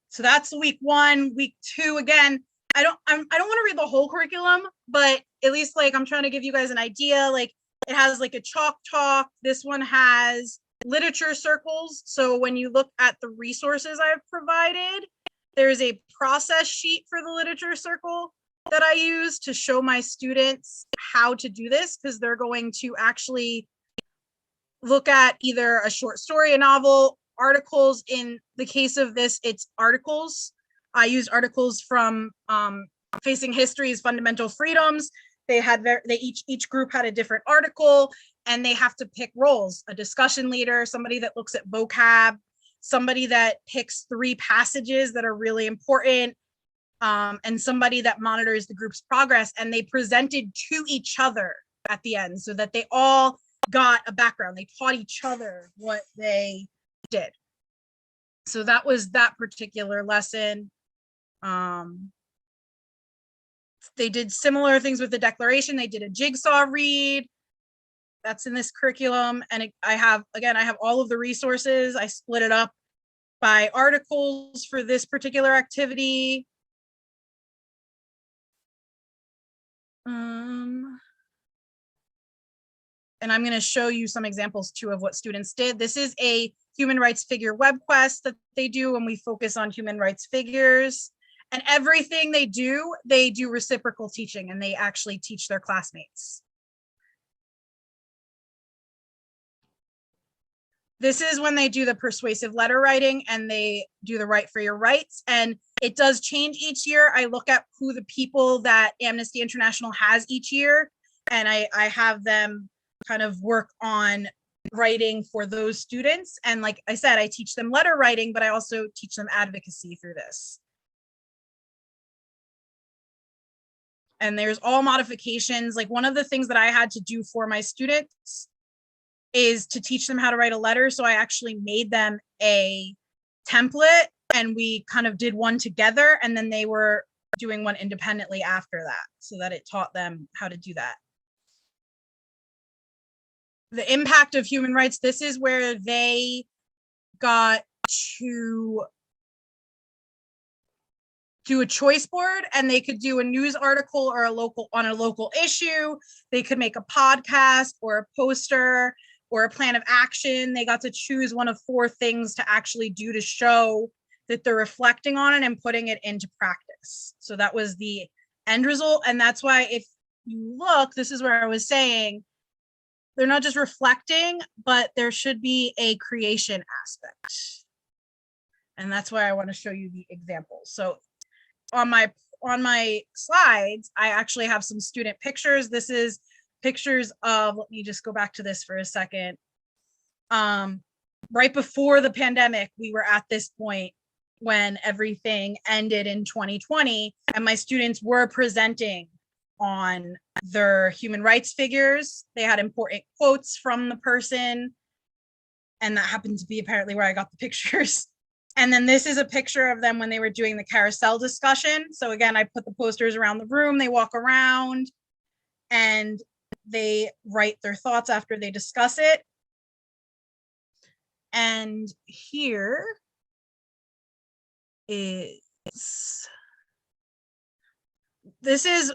So that's week one. Week two, again, I don't want to read the whole curriculum, but at least like I'm trying to give you guys an idea. Like it has like a chalk talk. This one has literature circles. So when you look at the resources I've provided, there's a process sheet for the literature circle that I use to show my students how to do this, because they're going to actually look at either a short story, a novel, articles. In the case of this, it's articles. I used articles from Facing History's Fundamental Freedoms. Each group had a different article, and they have to pick roles: a discussion leader, somebody that looks at vocab, somebody that picks 3 passages that are really important, and somebody that monitors the group's progress. And they presented to each other at the end so that they all got a background. They taught each other what they did. So that was that particular lesson. They did similar things with the declaration. They did a jigsaw read. That's in this curriculum. And I have all of the resources. I split it up by articles for this particular activity. And I'm going to show you some examples too of what students did. This is a human rights figure web quest that they do when we focus on human rights figures. And everything they do reciprocal teaching, and they actually teach their classmates. This is when they do the persuasive letter writing and they do the Write for Your Rights. And It does change each year. I look at who the people that Amnesty International has each year, and I have them kind of work on writing for those students. And like I said, I teach them letter writing, but I also teach them advocacy through this. And there's all modifications. Like one of the things that I had to do for my students is to teach them how to write a letter. So I actually made them a template and we kind of did one together, and then they were doing one independently after that, so that it taught them how to do that. The impact of human rights, this is where they got to do a choice board, and they could do a news article or a local issue. They could make a podcast or a poster or a plan of action. They got to choose one of 4 things to actually do to show that they're reflecting on it and putting it into practice. So that was the end result. And that's why if you look, this is where I was saying, they're not just reflecting, but there should be a creation aspect. And that's why I want to show you the examples. So on my slides, I actually have some student pictures. This is pictures of, let me just go back to this for a second. Right before the pandemic, we were at this point when everything ended in 2020, and my students were presenting on their human rights figures. They had important quotes from the person, and that happened to be apparently where I got the pictures. And then this is a picture of them when they were doing the carousel discussion. So again, I put the posters around the room, they walk around and they write their thoughts after they discuss it. And here is,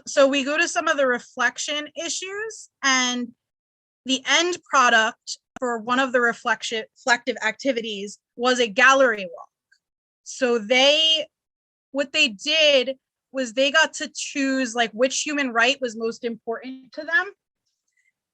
so we go to some of the reflection issues, and the end product for one of the reflective activities was a gallery walk. So what they did was they got to choose like which human right was most important to them.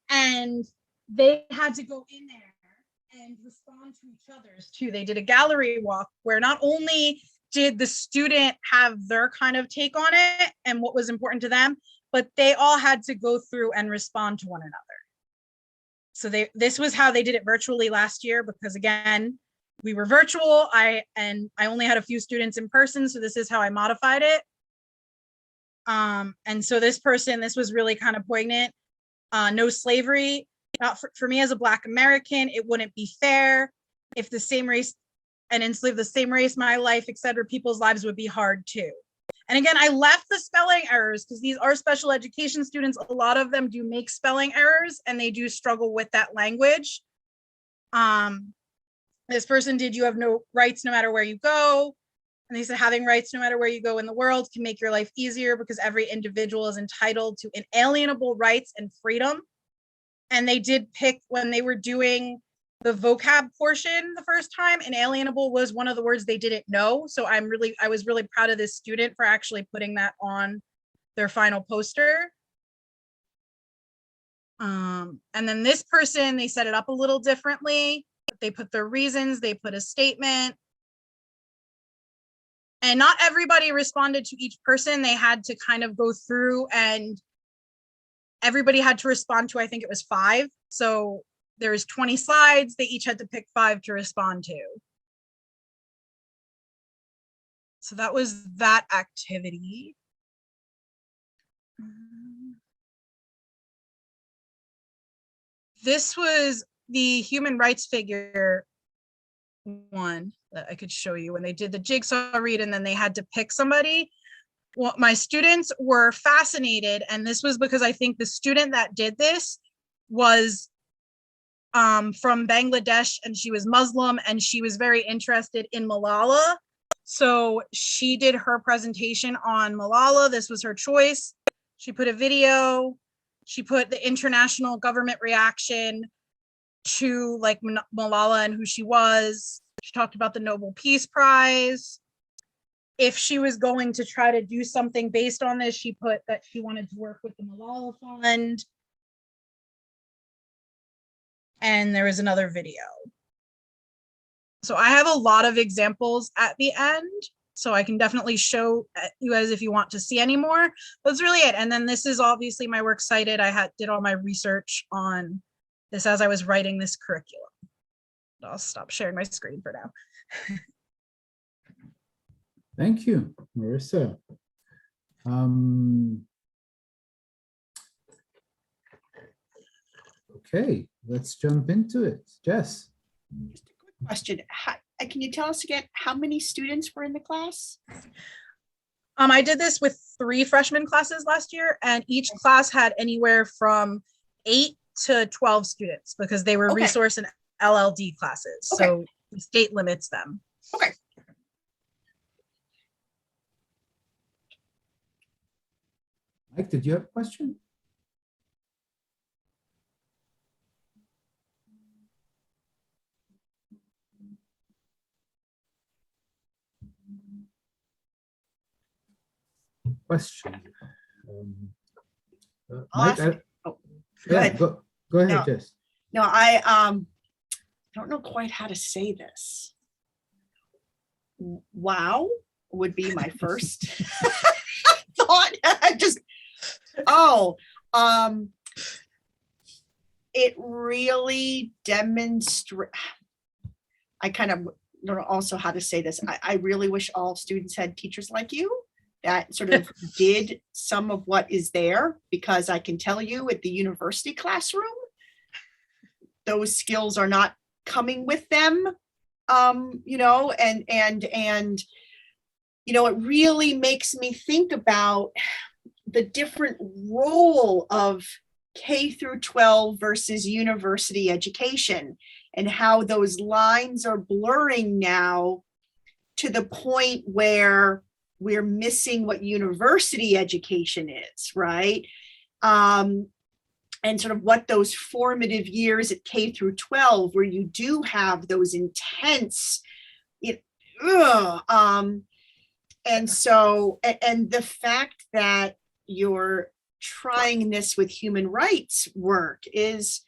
And they had to go in there and respond to each other's too. They did a gallery walk where not only did the student have their kind of take on it and what was important to them, but they all had to go through and respond to one another. So this was how they did it virtually last year, because again, we were virtual. I only had a few students in person, so this is how I modified it. And so this was really kind of poignant. No slavery. Not for me as a Black American, it wouldn't be fair if the same race and enslave the same race, my life, etc., people's lives would be hard too. And again, I left the spelling errors because these are special education students. A lot of them do make spelling errors and they do struggle with that language. This person did, you have no rights no matter where you go. And they said, having rights no matter where you go in the world can make your life easier because every individual is entitled to inalienable rights and freedom. And they did pick, when they were doing the vocab portion the first time, inalienable was one of the words they didn't know. So I was really proud of this student for actually putting that on their final poster. And then this person, they set it up a little differently. They put their reasons, they put a statement. And not everybody responded to each person. They had to kind of go through, and everybody had to respond to, I think it was 5. So there's 20 slides. They each had to pick 5 to respond to. So that was that activity. This was the human rights figure one that I could show you when they did the jigsaw read, and then they had to pick somebody. Well, my students were fascinated, and this was because I think the student that did this was from Bangladesh, and she was Muslim, and she was very interested in Malala. So she did her presentation on Malala. This was her choice. She put a video. She put the international government reaction to like Malala and who she was. She talked about the Nobel Peace Prize. If she was going to try to do something based on this, she put that she wanted to work with the Malala Fund. And there was another video. So I have a lot of examples at the end. So I can definitely show you guys if you want to see any more. That's really it. And then this is obviously my works cited. I did all my research on this as I was writing this curriculum. I'll stop sharing my screen for now. Thank you, Marisa. Okay, let's jump into it. Jess. Just a quick question. Can you tell us again how many students were in the class? I did this with 3 freshman classes last year, and each class had anywhere from 8 to 12 students because they were Okay. resource and LLD classes. Okay. So the state limits them. Okay. Mike, did you have a question? Question. Mike, Awesome. Oh, go yeah, ahead. go ahead, No. Jess. No, I don't know quite how to say this. Wow would be my first thought. It really demonstrates. I kind of don't know also how to say this. I really wish all students had teachers like you that sort of did some of what is there, because I can tell you at the university classroom, those skills are not coming with them, you know, and you know, it really makes me think about the different role of K through 12 versus university education, and how those lines are blurring now to the point where we're missing what university education is, right? And sort of what those formative years at K through 12, where you do have those intense, and so, and the fact that you're trying this with human rights work is,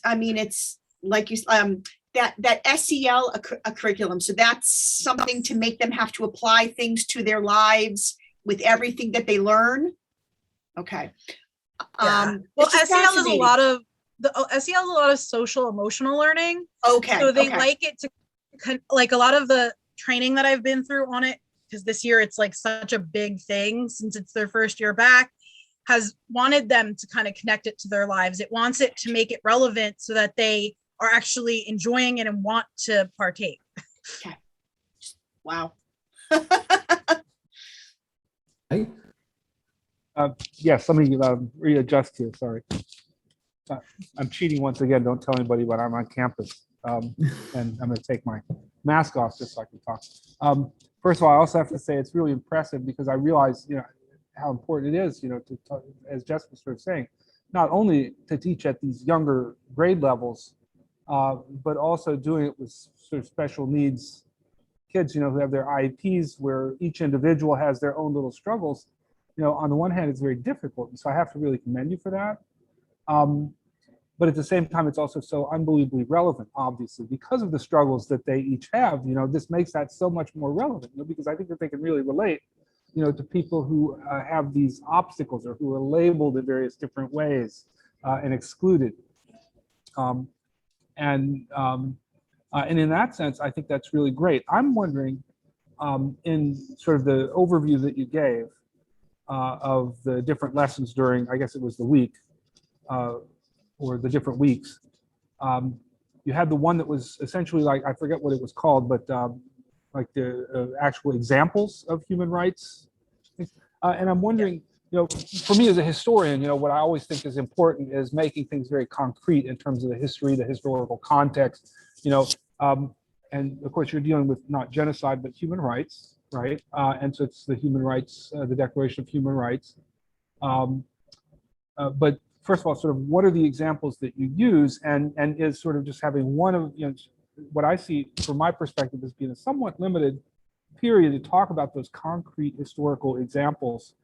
I mean, it's like you, that SEL a curriculum. So that's something to make them have to apply things to their lives with everything that they learn. Okay. Well, it's just SEL is a fascinating. lot of SEL is a lot of social emotional learning. Okay. So they okay. like it to, like, a lot of the training that I've been through on it, because this year it's like such a big thing since it's their first year back, has wanted them to kind of connect it to their lives. It wants it to make it relevant so that they are actually enjoying it and want to partake. Okay. Wow. Mike? Yes, let me readjust here, sorry. I'm cheating once again, don't tell anybody, but I'm on campus. And I'm gonna take my mask off just so I can talk. First of all, I also have to say it's really impressive, because I realize, you know, how important it is, you know, to talk, as Jess was sort of saying, not only to teach at these younger grade levels, but also doing it with sort of special needs kids, you know, who have their IEPs, where each individual has their own little struggles. You know, on the one hand, it's very difficult, and so I have to really commend you for that. But at the same time, it's also so unbelievably relevant, obviously, because of the struggles that they each have. You know, this makes that so much more relevant, you know, because I think that they can really relate, you know, to people who have these obstacles, or who are labeled in various different ways and excluded. And in that sense, I think that's really great. I'm wondering, in sort of the overview that you gave of the different lessons during, I guess it was the week, or the different weeks, you had the one that was essentially like, I forget what it was called, but like the actual examples of human rights. And I'm wondering, you know, for me as a historian, you know, what I always think is important is making things very concrete in terms of the history, the historical context, you know, and of course you're dealing with not genocide, but human rights, right? And so it's the human rights, the Declaration of Human Rights. But first of all, sort of what are the examples that you use, and is sort of just having one of, you know, what I see from my perspective as being a somewhat limited period to talk about those concrete historical examples.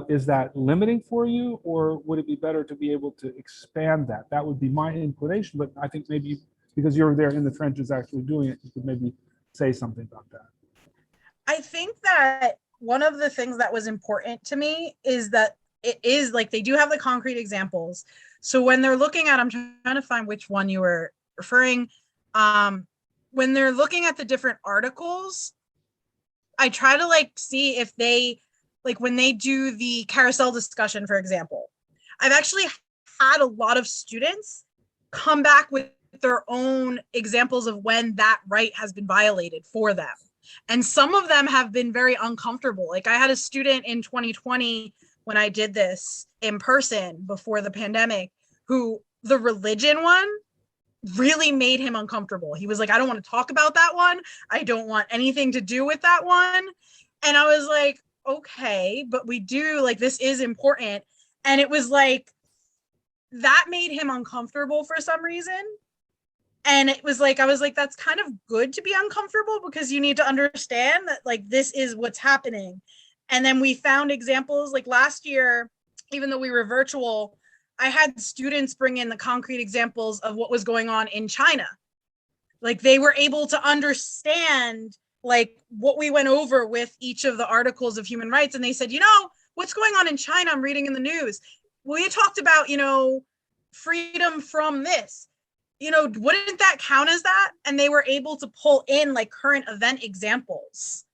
Is that limiting for you, or would it be better to be able to expand that? That would be my inclination, but I think maybe because you're there in the trenches actually doing it, you could maybe say something about that. I think that one of the things that was important to me is that it is like they do have the concrete examples. So when they're looking at, I'm trying to find which one you were referring. When they're looking at the different articles, I try to like see if they, like when they do the carousel discussion, for example, I've actually had a lot of students come back with their own examples of when that right has been violated for them. And some of them have been very uncomfortable. Like I had a student in 2020 when I did this in person before the pandemic, who the religion one really made him uncomfortable. He was like, I don't want to talk about that one. I don't want anything to do with that one. And I was like, okay, but we do, like, this is important. And it was like, that made him uncomfortable for some reason. And it was like, I was like, that's kind of good to be uncomfortable because you need to understand that like this is what's happening. And then we found examples like last year, even though we were virtual, I had students bring in the concrete examples of what was going on in China. Like they were able to understand like what we went over with each of the articles of human rights. And they said, you know, what's going on in China? I'm reading in the news. We talked about, you know, freedom from this. You know, wouldn't that count as that? And they were able to pull in like current event examples.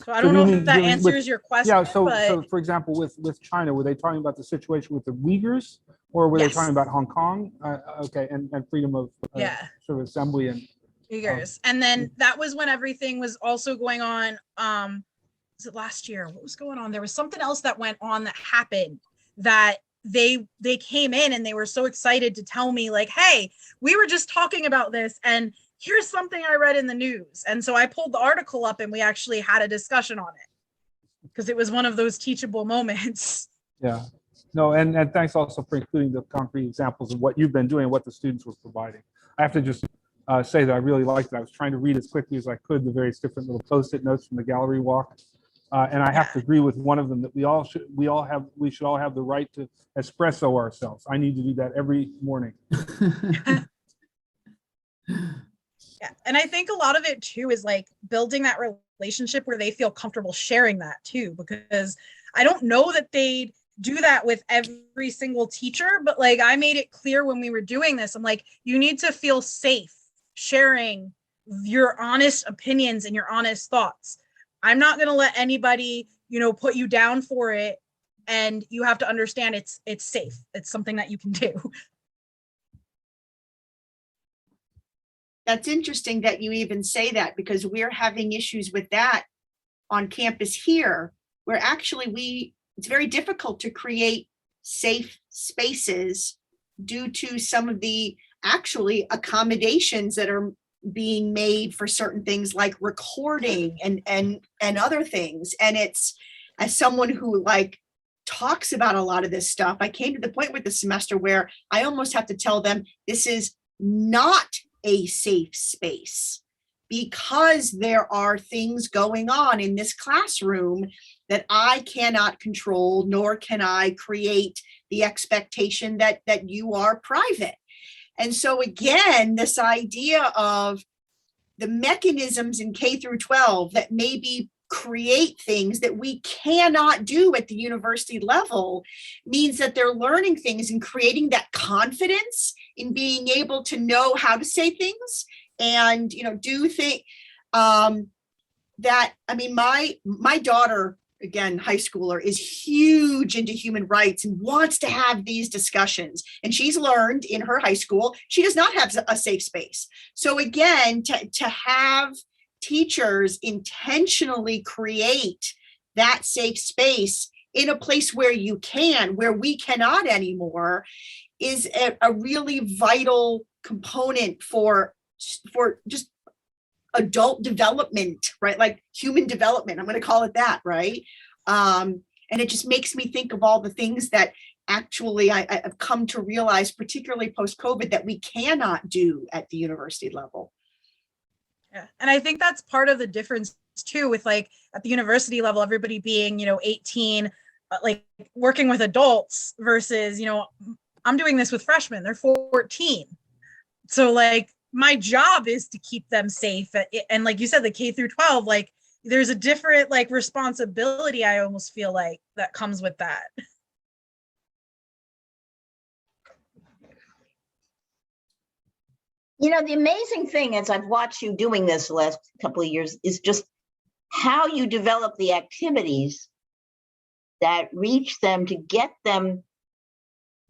So I don't know if that answers your question. Yeah, so for example, with China, were they talking about the situation with the Uyghurs, or were they talking about Hong Kong? Okay, and freedom of sort of assembly and Uyghurs. And then that was when everything was also going on. Was it last year? What was going on? There was something else that went on that happened that they came in and they were so excited to tell me like, hey, we were just talking about this and here's something I read in the news. And so I pulled the article up and we actually had a discussion on it because it was one of those teachable moments. Yeah, no, and thanks also for including the concrete examples of what you've been doing, what the students were providing. I have to just say that I really liked it. I was trying to read as quickly as I could the various different little post-it notes from the gallery walk. And I have to agree with one of them that we should all have the right to espresso ourselves. I need to do that every morning. Yeah, and I think a lot of it too is like building that relationship where they feel comfortable sharing that too, because I don't know that they do that with every single teacher, but like I made it clear when we were doing this, I'm like, you need to feel safe sharing your honest opinions and your honest thoughts. I'm not going to let anybody, you know, put you down for it. And you have to understand it's safe. It's something that you can do. That's interesting that you even say that, because we're having issues with that on campus here, where actually it's very difficult to create safe spaces due to some of the actually accommodations that are being made for certain things like recording and other things. And it's, as someone who like talks about a lot of this stuff, I came to the point with the semester where I almost have to tell them this is not a safe space because there are things going on in this classroom that I cannot control, nor can I create the expectation that you are private. And so again, this idea of the mechanisms in K through 12 that maybe create things that we cannot do at the university level means that they're learning things and creating that confidence in being able to know how to say things and, you know, do things that, I mean, my daughter, again, high schooler, is huge into human rights and wants to have these discussions. And she's learned in her high school, she does not have a safe space. So again, to have teachers intentionally create that safe space in a place where you can, where we cannot anymore, is a really vital component for just adult development, right? Like human development, I'm going to call it that, right? And it just makes me think of all the things that actually I've come to realize, particularly post-COVID, that we cannot do at the university level. Yeah, and I think that's part of the difference too, with like at the university level, everybody being, 18, like working with adults versus, I'm doing this with freshmen, they're 14. So like my job is to keep them safe. And like you said, the K through 12, like there's a different like responsibility, I almost feel like, that comes with that. You know, the amazing thing as I've watched you doing this the last couple of years is just how you develop the activities that reach them to get them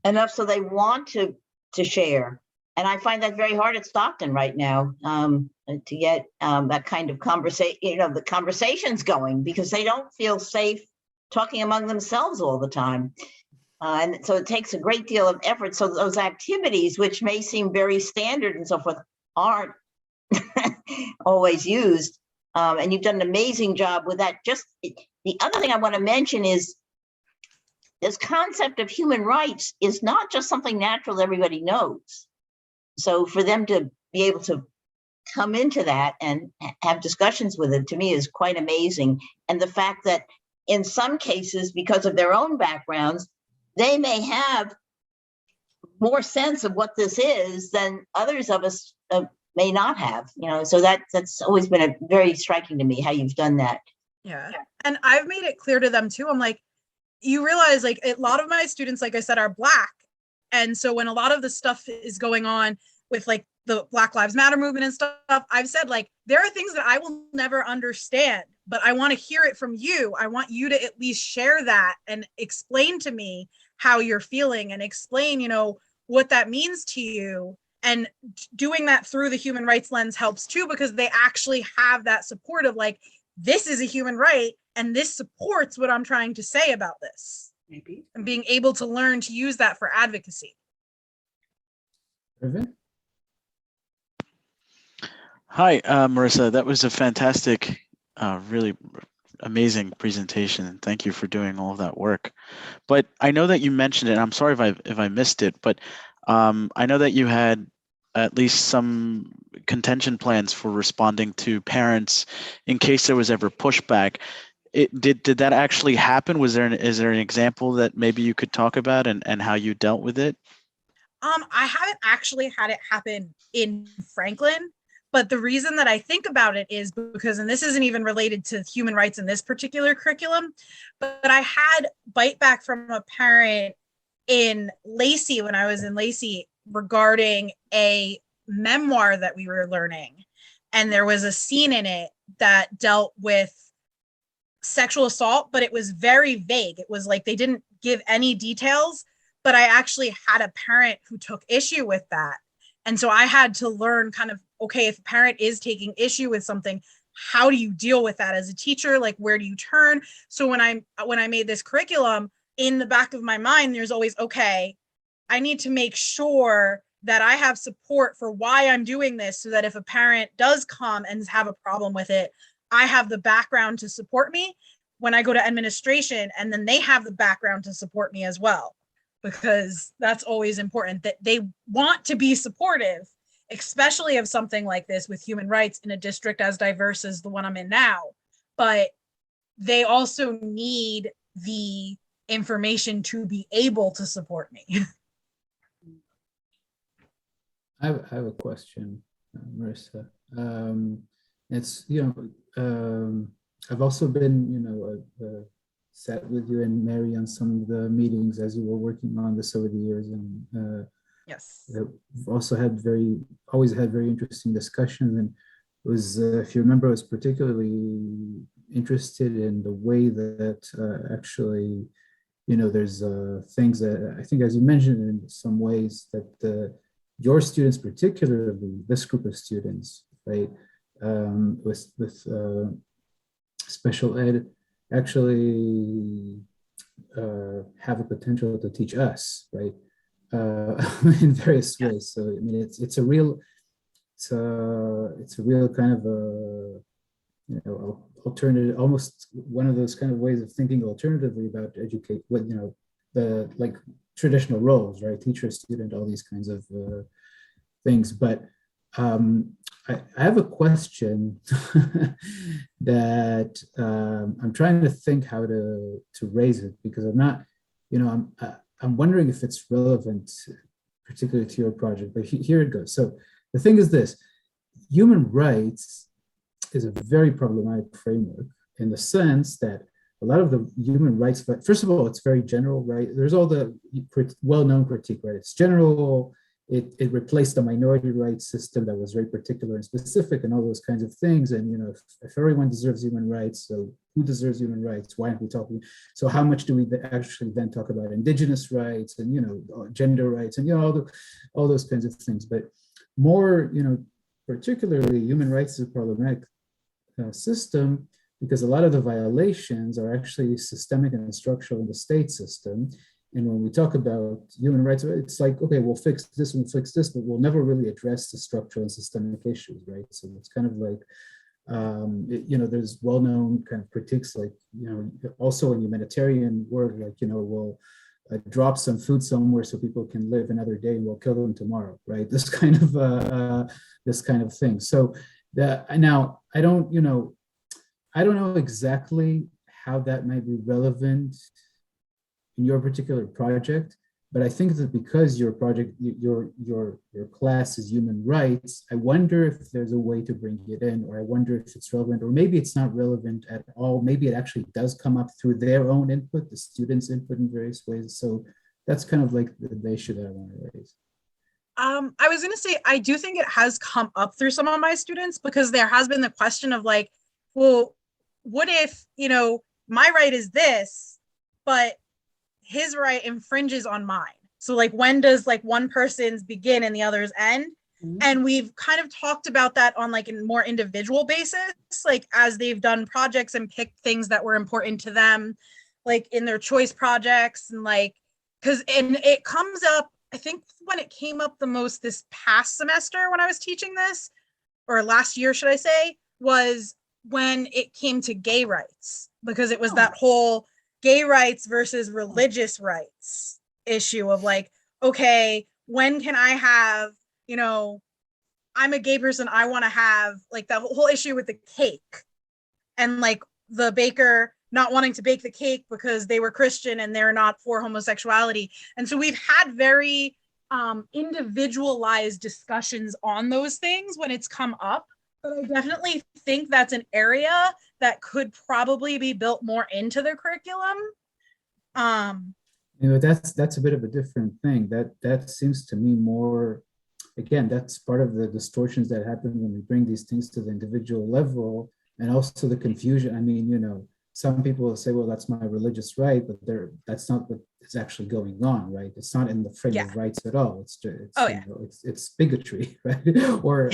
enough so they want to share. And I find that very hard at Stockton right now, to get that kind of conversation, you know, the conversations going, because they don't feel safe talking among themselves all the time. And so it takes a great deal of effort. So those activities, which may seem very standard and so forth, aren't always used. And you've done an amazing job with that. Just the other thing I want to mention is this concept of human rights is not just something natural everybody knows. So for them to be able to come into that and have discussions with it, to me, is quite amazing. And the fact that in some cases, because of their own backgrounds, they may have more sense of what this is than others of us may not have, you know, so that's always been a very striking to me how you've done that. Yeah. And I've made it clear to them too. I'm like, you realize like a lot of my students, like I said, are Black. And so when a lot of the stuff is going on with like the Black Lives Matter movement and stuff, I've said like, there are things that I will never understand, but I want to hear it from you. I want you to at least share that and explain to me how you're feeling and explain, you know, what that means to you. And doing that through the human rights lens helps too, because they actually have that support of like, this is a human right and this supports what I'm trying to say about this. Maybe. And being able to learn to use that for advocacy. Irvin? Hi, Marisa. That was a fantastic, really amazing presentation. Thank you for doing all of that work. But I know that you mentioned it, and I'm sorry if I missed it, but I know that you had at least some contention plans for responding to parents in case there was ever pushback. Did that actually happen? Is there an example that maybe you could talk about and how you dealt with it? I haven't actually had it happen in Franklin, but the reason that I think about it is because, and this isn't even related to human rights in this particular curriculum, but I had bite back from a parent in Lacey when I was in Lacey regarding a memoir that we were learning. And there was a scene in it that dealt with sexual assault, but it was very vague. It was like they didn't give any details, but I actually had a parent who took issue with that. And so I had to learn kind of, okay, if a parent is taking issue with something, how do you deal with that as a teacher? Like, where do you turn? So when I made this curriculum, in the back of my mind, there's always, okay, I need to make sure that I have support for why I'm doing this, so that if a parent does come and have a problem with it, I have the background to support me when I go to administration, and then they have the background to support me as well, because that's always important, that they want to be supportive, especially of something like this with human rights in a district as diverse as the one I'm in now. But they also need the information to be able to support me. I have a question, Marisa. It's, you know, I've also been, sat with you and Mary on some of the meetings as you were working on this over the years, and Yes. we've also always had very interesting discussions. And it was, if you remember, I was particularly interested in the way that actually, there's things that I think, as you mentioned, in some ways that your students, particularly this group of students, right, with special ed, actually have a potential to teach us, right, in various ways. So I mean, it's a real kind of a alternative, almost one of those kind of ways of thinking alternatively about educate, what the like traditional roles, right, teacher, student, all these kinds of things. But I have a question that I'm trying to think how to raise it, because I'm not, I'm wondering if it's relevant, particularly to your project. But here it goes. So the thing is this: human rights is a very problematic framework in the sense that a lot of the human rights, but first of all, it's very general, right? There's all the well-known critique, right? It's general. It replaced the minority rights system that was very particular and specific and all those kinds of things. And, if everyone deserves human rights, so who deserves human rights? Why aren't we talking? So how much do we actually then talk about indigenous rights and, gender rights and, all those kinds of things. But more, particularly human rights is a problematic system because a lot of the violations are actually systemic and structural in the state system. And when we talk about human rights, it's like, okay, we'll fix this, but we'll never really address the structural and systemic issues, right? So it's kind of like, there's well-known kind of critiques, like, also in humanitarian work, like, we'll drop some food somewhere so people can live another day and we'll kill them tomorrow, right? This kind of thing. So now I don't know exactly how that might be relevant in your particular project, but I think that because your project, your class is human rights, I wonder if there's a way to bring it in, or I wonder if it's relevant, or maybe it's not relevant at all. Maybe it actually does come up through their own input, the students' input in various ways. So that's kind of like the issue that I want to raise. I was going to say, I do think it has come up through some of my students, because there has been the question of like, well, what if, my right is this, but his right infringes on mine? So like, when does like one person's begin and the other's end? Mm-hmm. And we've kind of talked about that on like a more individual basis, like as they've done projects and picked things that were important to them, like in their choice projects, and like, and it comes up, I think when it came up the most this past semester when I was teaching this, or last year, should I say, was when it came to gay rights, because it was that whole gay rights versus religious rights issue of like, okay, when can I have, I'm a gay person, I want to have like that whole issue with the cake, and like the baker not wanting to bake the cake because they were Christian and they're not for homosexuality. And so we've had very individualized discussions on those things when it's come up. But I definitely think that's an area that could probably be built more into their curriculum. That's a bit of a different thing. That seems to me more, again, that's part of the distortions that happen when we bring these things to the individual level, and also the confusion. I mean, some people will say, well, that's my religious right, but that's not what is actually going on, right? It's not in the frame of rights at all. It's bigotry, right? Or,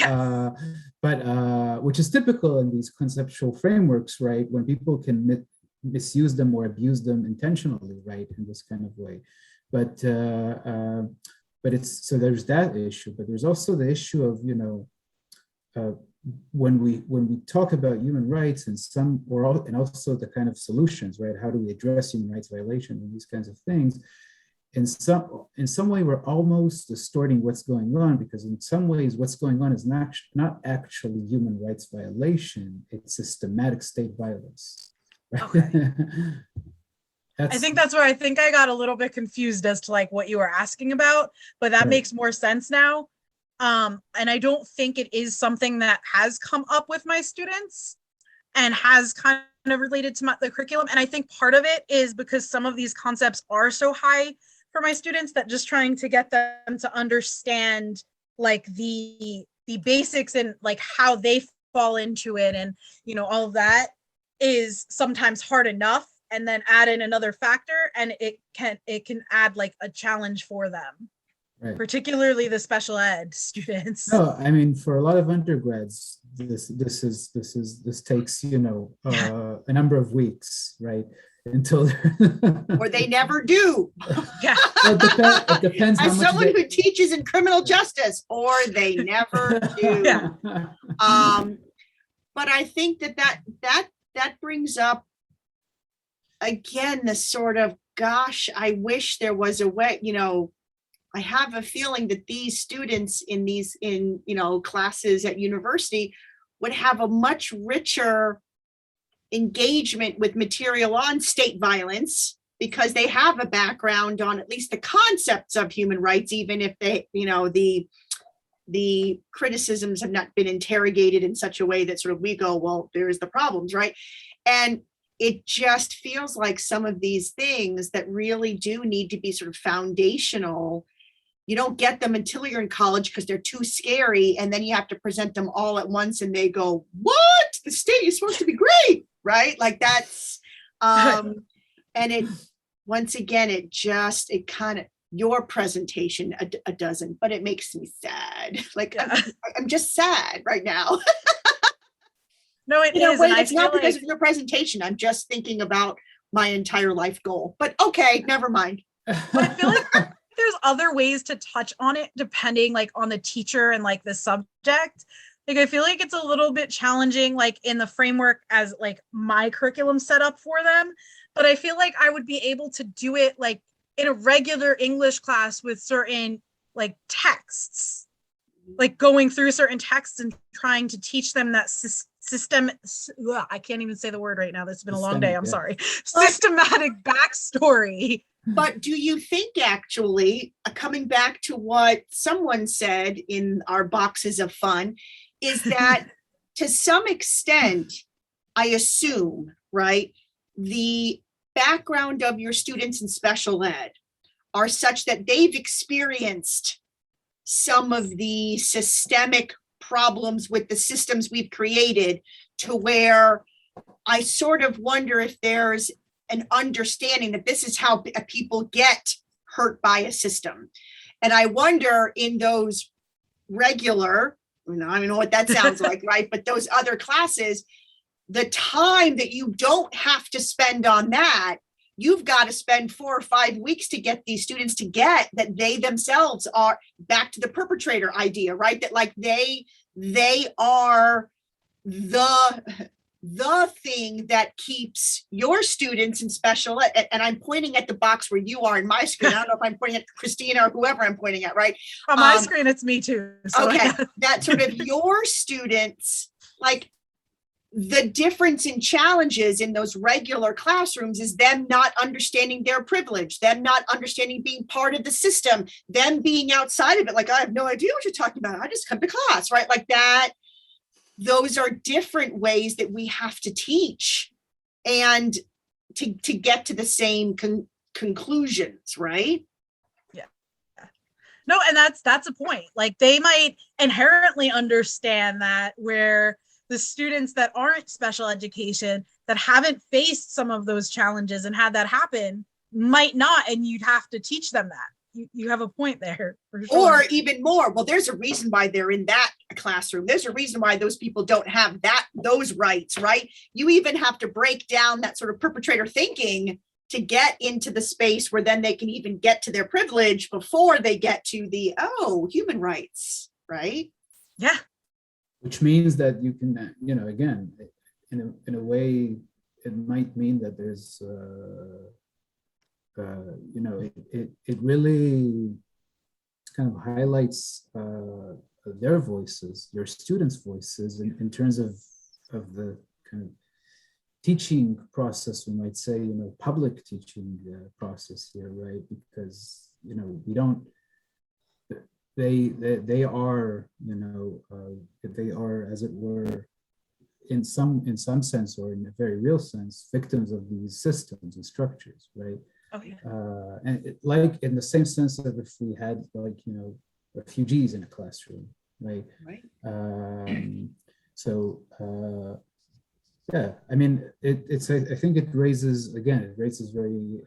which is typical in these conceptual frameworks, right? When people can misuse them or abuse them intentionally, right? In this kind of way. But it's, so there's that issue, but there's also the issue of, when we talk about human rights and also the kind of solutions, right? How do we address human rights violation and these kinds of things? In some way, we're almost distorting what's going on, because in some ways, what's going on is not actually human rights violation; it's systematic state violence. Right? Okay. I think that's where I think I got a little bit confused as to like what you were asking about, but that makes more sense now. And I don't think it is something that has come up with my students and has kind of related to the curriculum. And I think part of it is because some of these concepts are so high for my students that just trying to get them to understand like the basics and like how they fall into it, and all of that is sometimes hard enough, and then add in another factor and it can add like a challenge for them. Right. Particularly the special ed students. No, I mean, for a lot of undergrads, this takes a number of weeks, right, until or they never do. Yeah, it depends. As someone who teaches in criminal justice, or they never do. Yeah. But I think that brings up again the sort of, gosh, I wish there was a way, I have a feeling that these students in classes at university would have a much richer engagement with material on state violence, because they have a background on at least the concepts of human rights, even if they, the criticisms have not been interrogated in such a way that sort of we go, well, there's the problems, right? And it just feels like some of these things that really do need to be sort of foundational, you don't get them until you're in college because they're too scary. And then you have to present them all at once and they go, what? The state is supposed to be great, right? Like that's, and it, once again, it kind of, your presentation a dozen, but it makes me sad. Like I'm just sad right now. No, it In a is. way And I that's not feel because like, of your presentation. I'm just thinking about my entire life goal. But okay, never mind. but I feel like there's other ways to touch on it depending like on the teacher and like the subject. Like I feel like it's a little bit challenging like in the framework as like my curriculum set up for them, but I feel like I would be able to do it like in a regular English class with certain like texts, like going through certain texts and trying to teach them that system. I can't even say the word right now. This has been a long day. I'm sorry. Systematic backstory. But do you think actually, coming back to what someone said in our boxes of fun, is that to some extent, I assume, right, the background of your students in special ed are such that they've experienced some of the systemic problems with the systems we've created, to where I sort of wonder if there's an understanding that this is how people get hurt by a system. And I wonder in those regular, I don't know what that sounds like, right? But those other classes, the time that you don't have to spend on that, you've got to spend 4 or 5 weeks to get these students to get that they themselves are, back to the perpetrator idea, right? That like they are the thing that keeps your students in special ed. And I'm pointing at the box where you are in my screen. I don't know if I'm pointing at Christina or whoever I'm pointing at, right? On my screen, it's me too. So okay, that sort of your students, like the difference in challenges in those regular classrooms is them not understanding their privilege, them not understanding being part of the system, them being outside of it. Like, I have no idea what you're talking about. I just come to class, right? Like that. Those are different ways that we have to teach and to get to the same conclusions, right? Yeah. No, and that's a point. Like they might inherently understand that, where the students that aren't special education, that haven't faced some of those challenges and had that happen, might not, and you'd have to teach them that. You have a point there. For sure. Or even more, well, there's a reason why they're in that classroom. There's a reason why those people don't have those rights, right? You even have to break down that sort of perpetrator thinking to get into the space where then they can even get to their privilege before they get to the, human rights, right? Yeah. Which means that you can, again, in a way, it might mean that there's, it really kind of highlights their voices, your students' voices, in terms of the kind of teaching process, we might say, public teaching process here, right? Because, we don't, they are, they are, as it were, in some sense, or in a very real sense, victims of these systems and structures, right? Oh, yeah. And like in the same sense of if we had refugees in a classroom, right? Right. Yeah, I mean, I think it raises very,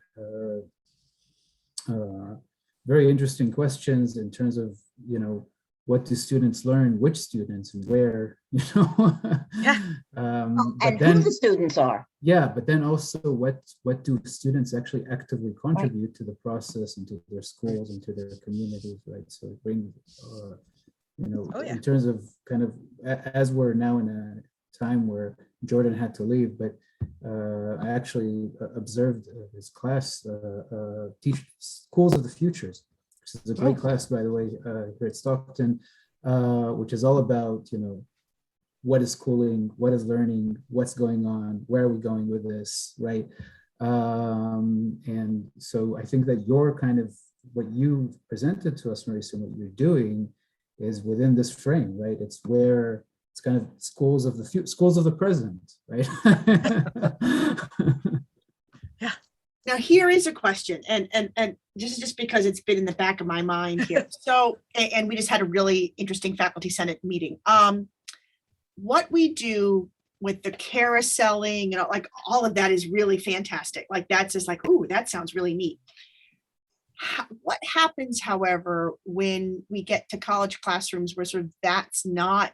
very interesting questions in terms of, what do students learn, which students and where, Yeah. And who the students are. Yeah, but then also what do students actually actively contribute to the process and to their schools and to their communities, right? So bring, in terms of kind of, as we're now in a time where Jordan had to leave, but I actually observed his class, teach Schools of the Futures, which is a great class, by the way, here at Stockton, which is all about, what is schooling, what is learning, what's going on, where are we going with this, right? And so I think that your kind of, what you presented to us, Marisa, and what you're doing is within this frame, right? It's where it's kind of schools of the present, right? Now here is a question, and this is just because it's been in the back of my mind here. So, and we just had a really interesting faculty senate meeting. What we do with the carouseling, you know, like all of that is really fantastic. Like that's just like, ooh, that sounds really neat. What happens, however, when we get to college classrooms where sort of that's not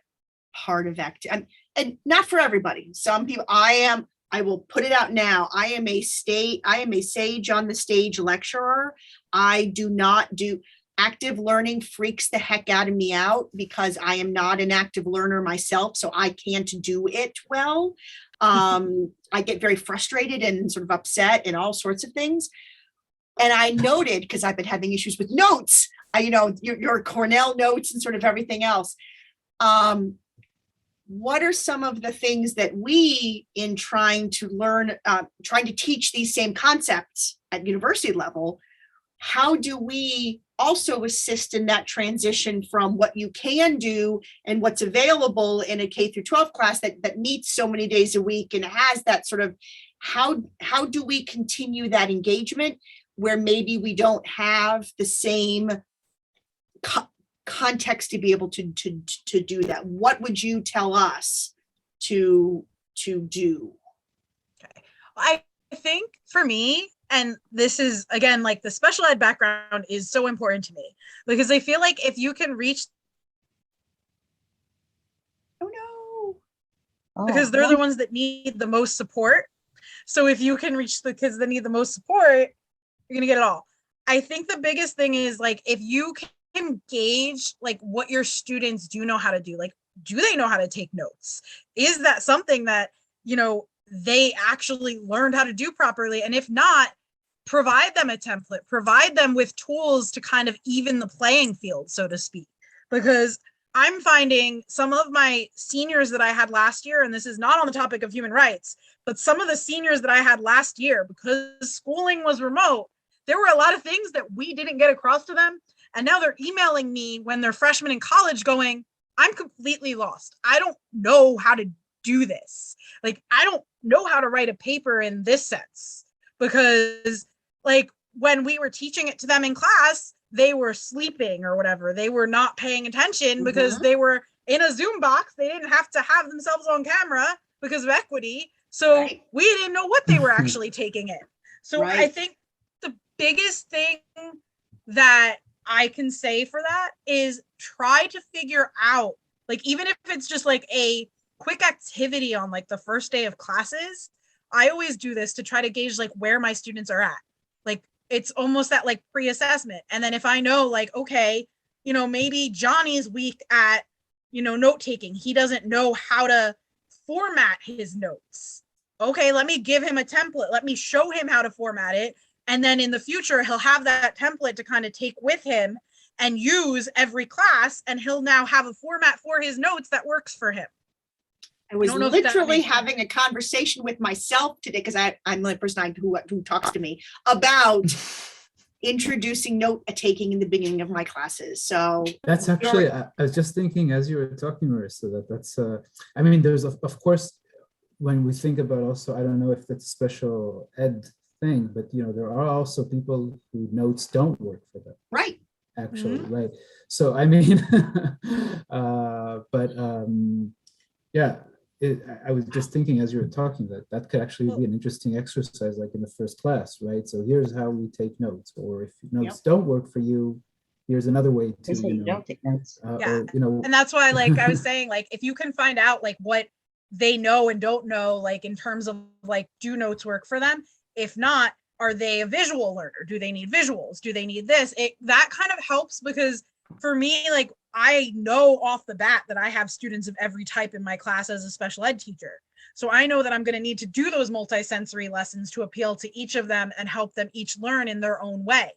part of activity, and not for everybody. Some people, I will put it out now. I am a sage on the stage lecturer. I do not do active learning, freaks the heck out of me out because I am not an active learner myself, so I can't do it well. I get very frustrated and sort of upset and all sorts of things. And I noted, because I've been having issues with notes, you know, your Cornell notes and sort of everything else. What are some of the things that we, in trying to learn, trying to teach these same concepts at university level, how do we also assist in that transition from what you can do and what's available in a K through 12 class that meets so many days a week and has that sort of, how do we continue that engagement where maybe we don't have the same context to be able to do that? What would you tell us to do? Okay. I think for me, and this is again, like the special ed background is so important to me because I feel like if you can reach, because they're the ones that need the most support. So if you can reach the kids that need the most support, you're gonna get it all. I think the biggest thing is like if you can gauge like what your students do know how to do, like do they know how to take notes? Is that something that, you know, they actually learned how to do properly? And if not, provide them a template, provide them with tools to kind of even the playing field, so to speak. Because I'm finding some of my seniors that I had last year, and this is not on the topic of human rights, but some of the seniors that I had last year, because schooling was remote, there were a lot of things that we didn't get across to them. And now they're emailing me when they're freshmen in college going, I'm completely lost. I don't know how to do this. Like, I don't know how to write a paper in this sense, because like when we were teaching it to them in class, they were sleeping or whatever. They were not paying attention because they were in a Zoom box. They didn't have to have themselves on camera because of equity. So we didn't know what they were actually taking in. So I think the biggest thing that I can say for that is try to figure out, like, even if it's just like a quick activity on like the first day of classes, I always do this to try to gauge like where my students are at. Like, it's almost that like pre-assessment. And then if I know like, okay, you know, maybe Johnny's weak at, you know, note-taking. He doesn't know how to format his notes. Okay, let me give him a template. Let me show him how to format it. And then in the future, he'll have that template to kind of take with him and use every class. And he'll now have a format for his notes that works for him. I was literally having a conversation with myself today, because I'm the person who talks to me about introducing note taking in the beginning of my classes. So that's actually, I was just thinking as you were talking, Marisa, that's, I mean, there's of course, when we think about also, I don't know if that's a special ed thing, but you know, there are also people who notes don't work for them. Right. Actually, right. So, I mean, yeah. I was just thinking as you were talking that could actually be an interesting exercise, like in the first class, right? So here's how we take notes, or if notes don't work for you, here's another way to, you know, take notes. or, you know, and that's why, like I was saying, like if you can find out like what they know and don't know, like in terms of like, do notes work for them? If not, are they a visual learner? Do they need visuals? Do they need this? That kind of helps, because for me, like, I know off the bat that I have students of every type in my class as a special ed teacher. So I know that I'm going to need to do those multisensory lessons to appeal to each of them and help them each learn in their own way.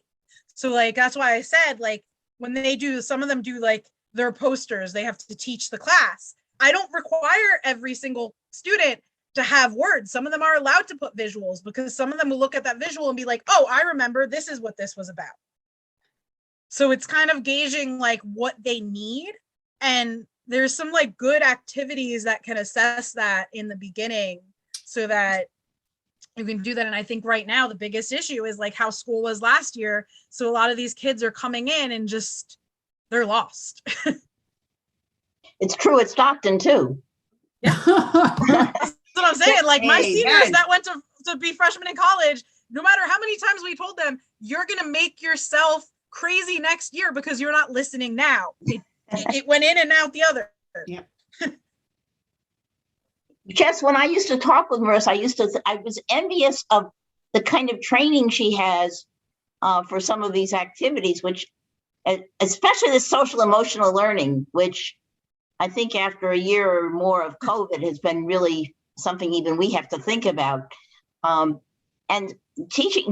So like, that's why I said, like, when they do, some of them do like their posters, they have to teach the class. I don't require every single student to have words. Some of them are allowed to put visuals, because some of them will look at that visual and be like, oh, I remember this is what this was about. So it's kind of gauging like what they need. And there's some like good activities that can assess that in the beginning so that you can do that. And I think right now the biggest issue is like how school was last year. So a lot of these kids are coming in and just, they're lost. It's true at Stockton too. That's what I'm saying. Like my Amen. seniors that went to be freshmen in college, no matter how many times we told them, you're going to make yourself crazy next year because you're not listening now. It went in and out the other. Yeah. Jess, when I used to talk with Marisa, I was envious of the kind of training she has for some of these activities, which, especially the social emotional learning, which I think after a year or more of COVID has been really something even we have to think about. And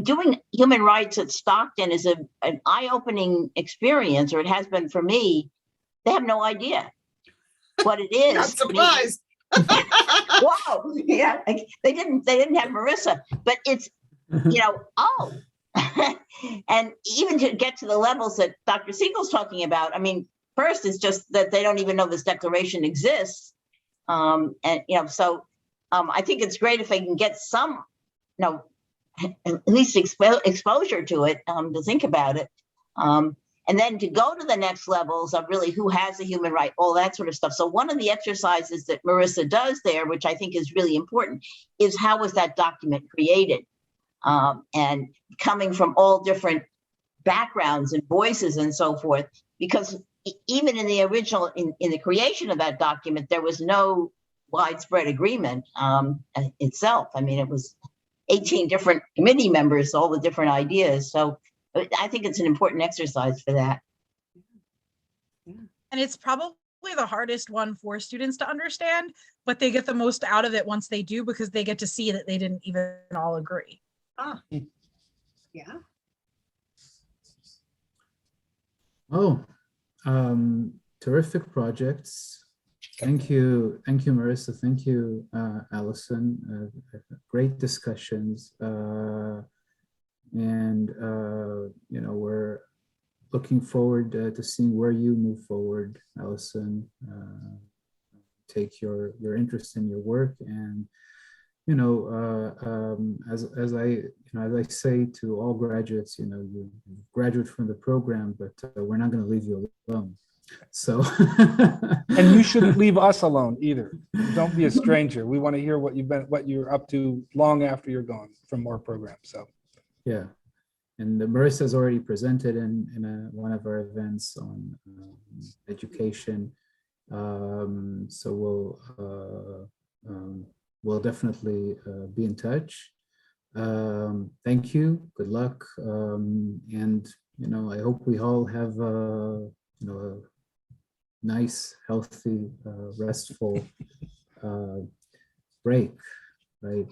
doing human rights at Stockton is an eye-opening experience, or it has been for me. They have no idea what it is. Not surprised. Wow. Yeah, they didn't have Marisa, but it's, and even to get to the levels that Dr. Siegel's talking about, I mean, first is just that they don't even know this declaration exists. And, so I think it's great if they can get some, at least exposure to it, to think about it. And then to go to the next levels of really who has a human right, all that sort of stuff. So one of the exercises that Marisa does there, which I think is really important, is how was that document created? And coming from all different backgrounds and voices and so forth, because even in the original, in the creation of that document, there was no widespread agreement itself. I mean, it was 18 different committee members, all the different ideas. So I think it's an important exercise for that. And it's probably the hardest one for students to understand, but they get the most out of it once they do, because they get to see that they didn't even all agree. Yeah. Oh, terrific projects. Thank you, Marisa. Thank you, Allison. Great discussions. And we're looking forward to seeing where you move forward, Allison. Take your interest in your work, and as I say to all graduates, you graduate from the program, but we're not going to leave you alone. So, and you shouldn't leave us alone either. Don't be a stranger. We want to hear what you're up to long after you're gone from more programs. So, yeah. And Marisa has already presented in one of our events on education. So we'll definitely be in touch. Thank you. Good luck. And I hope we all have a nice, healthy, restful break. Right.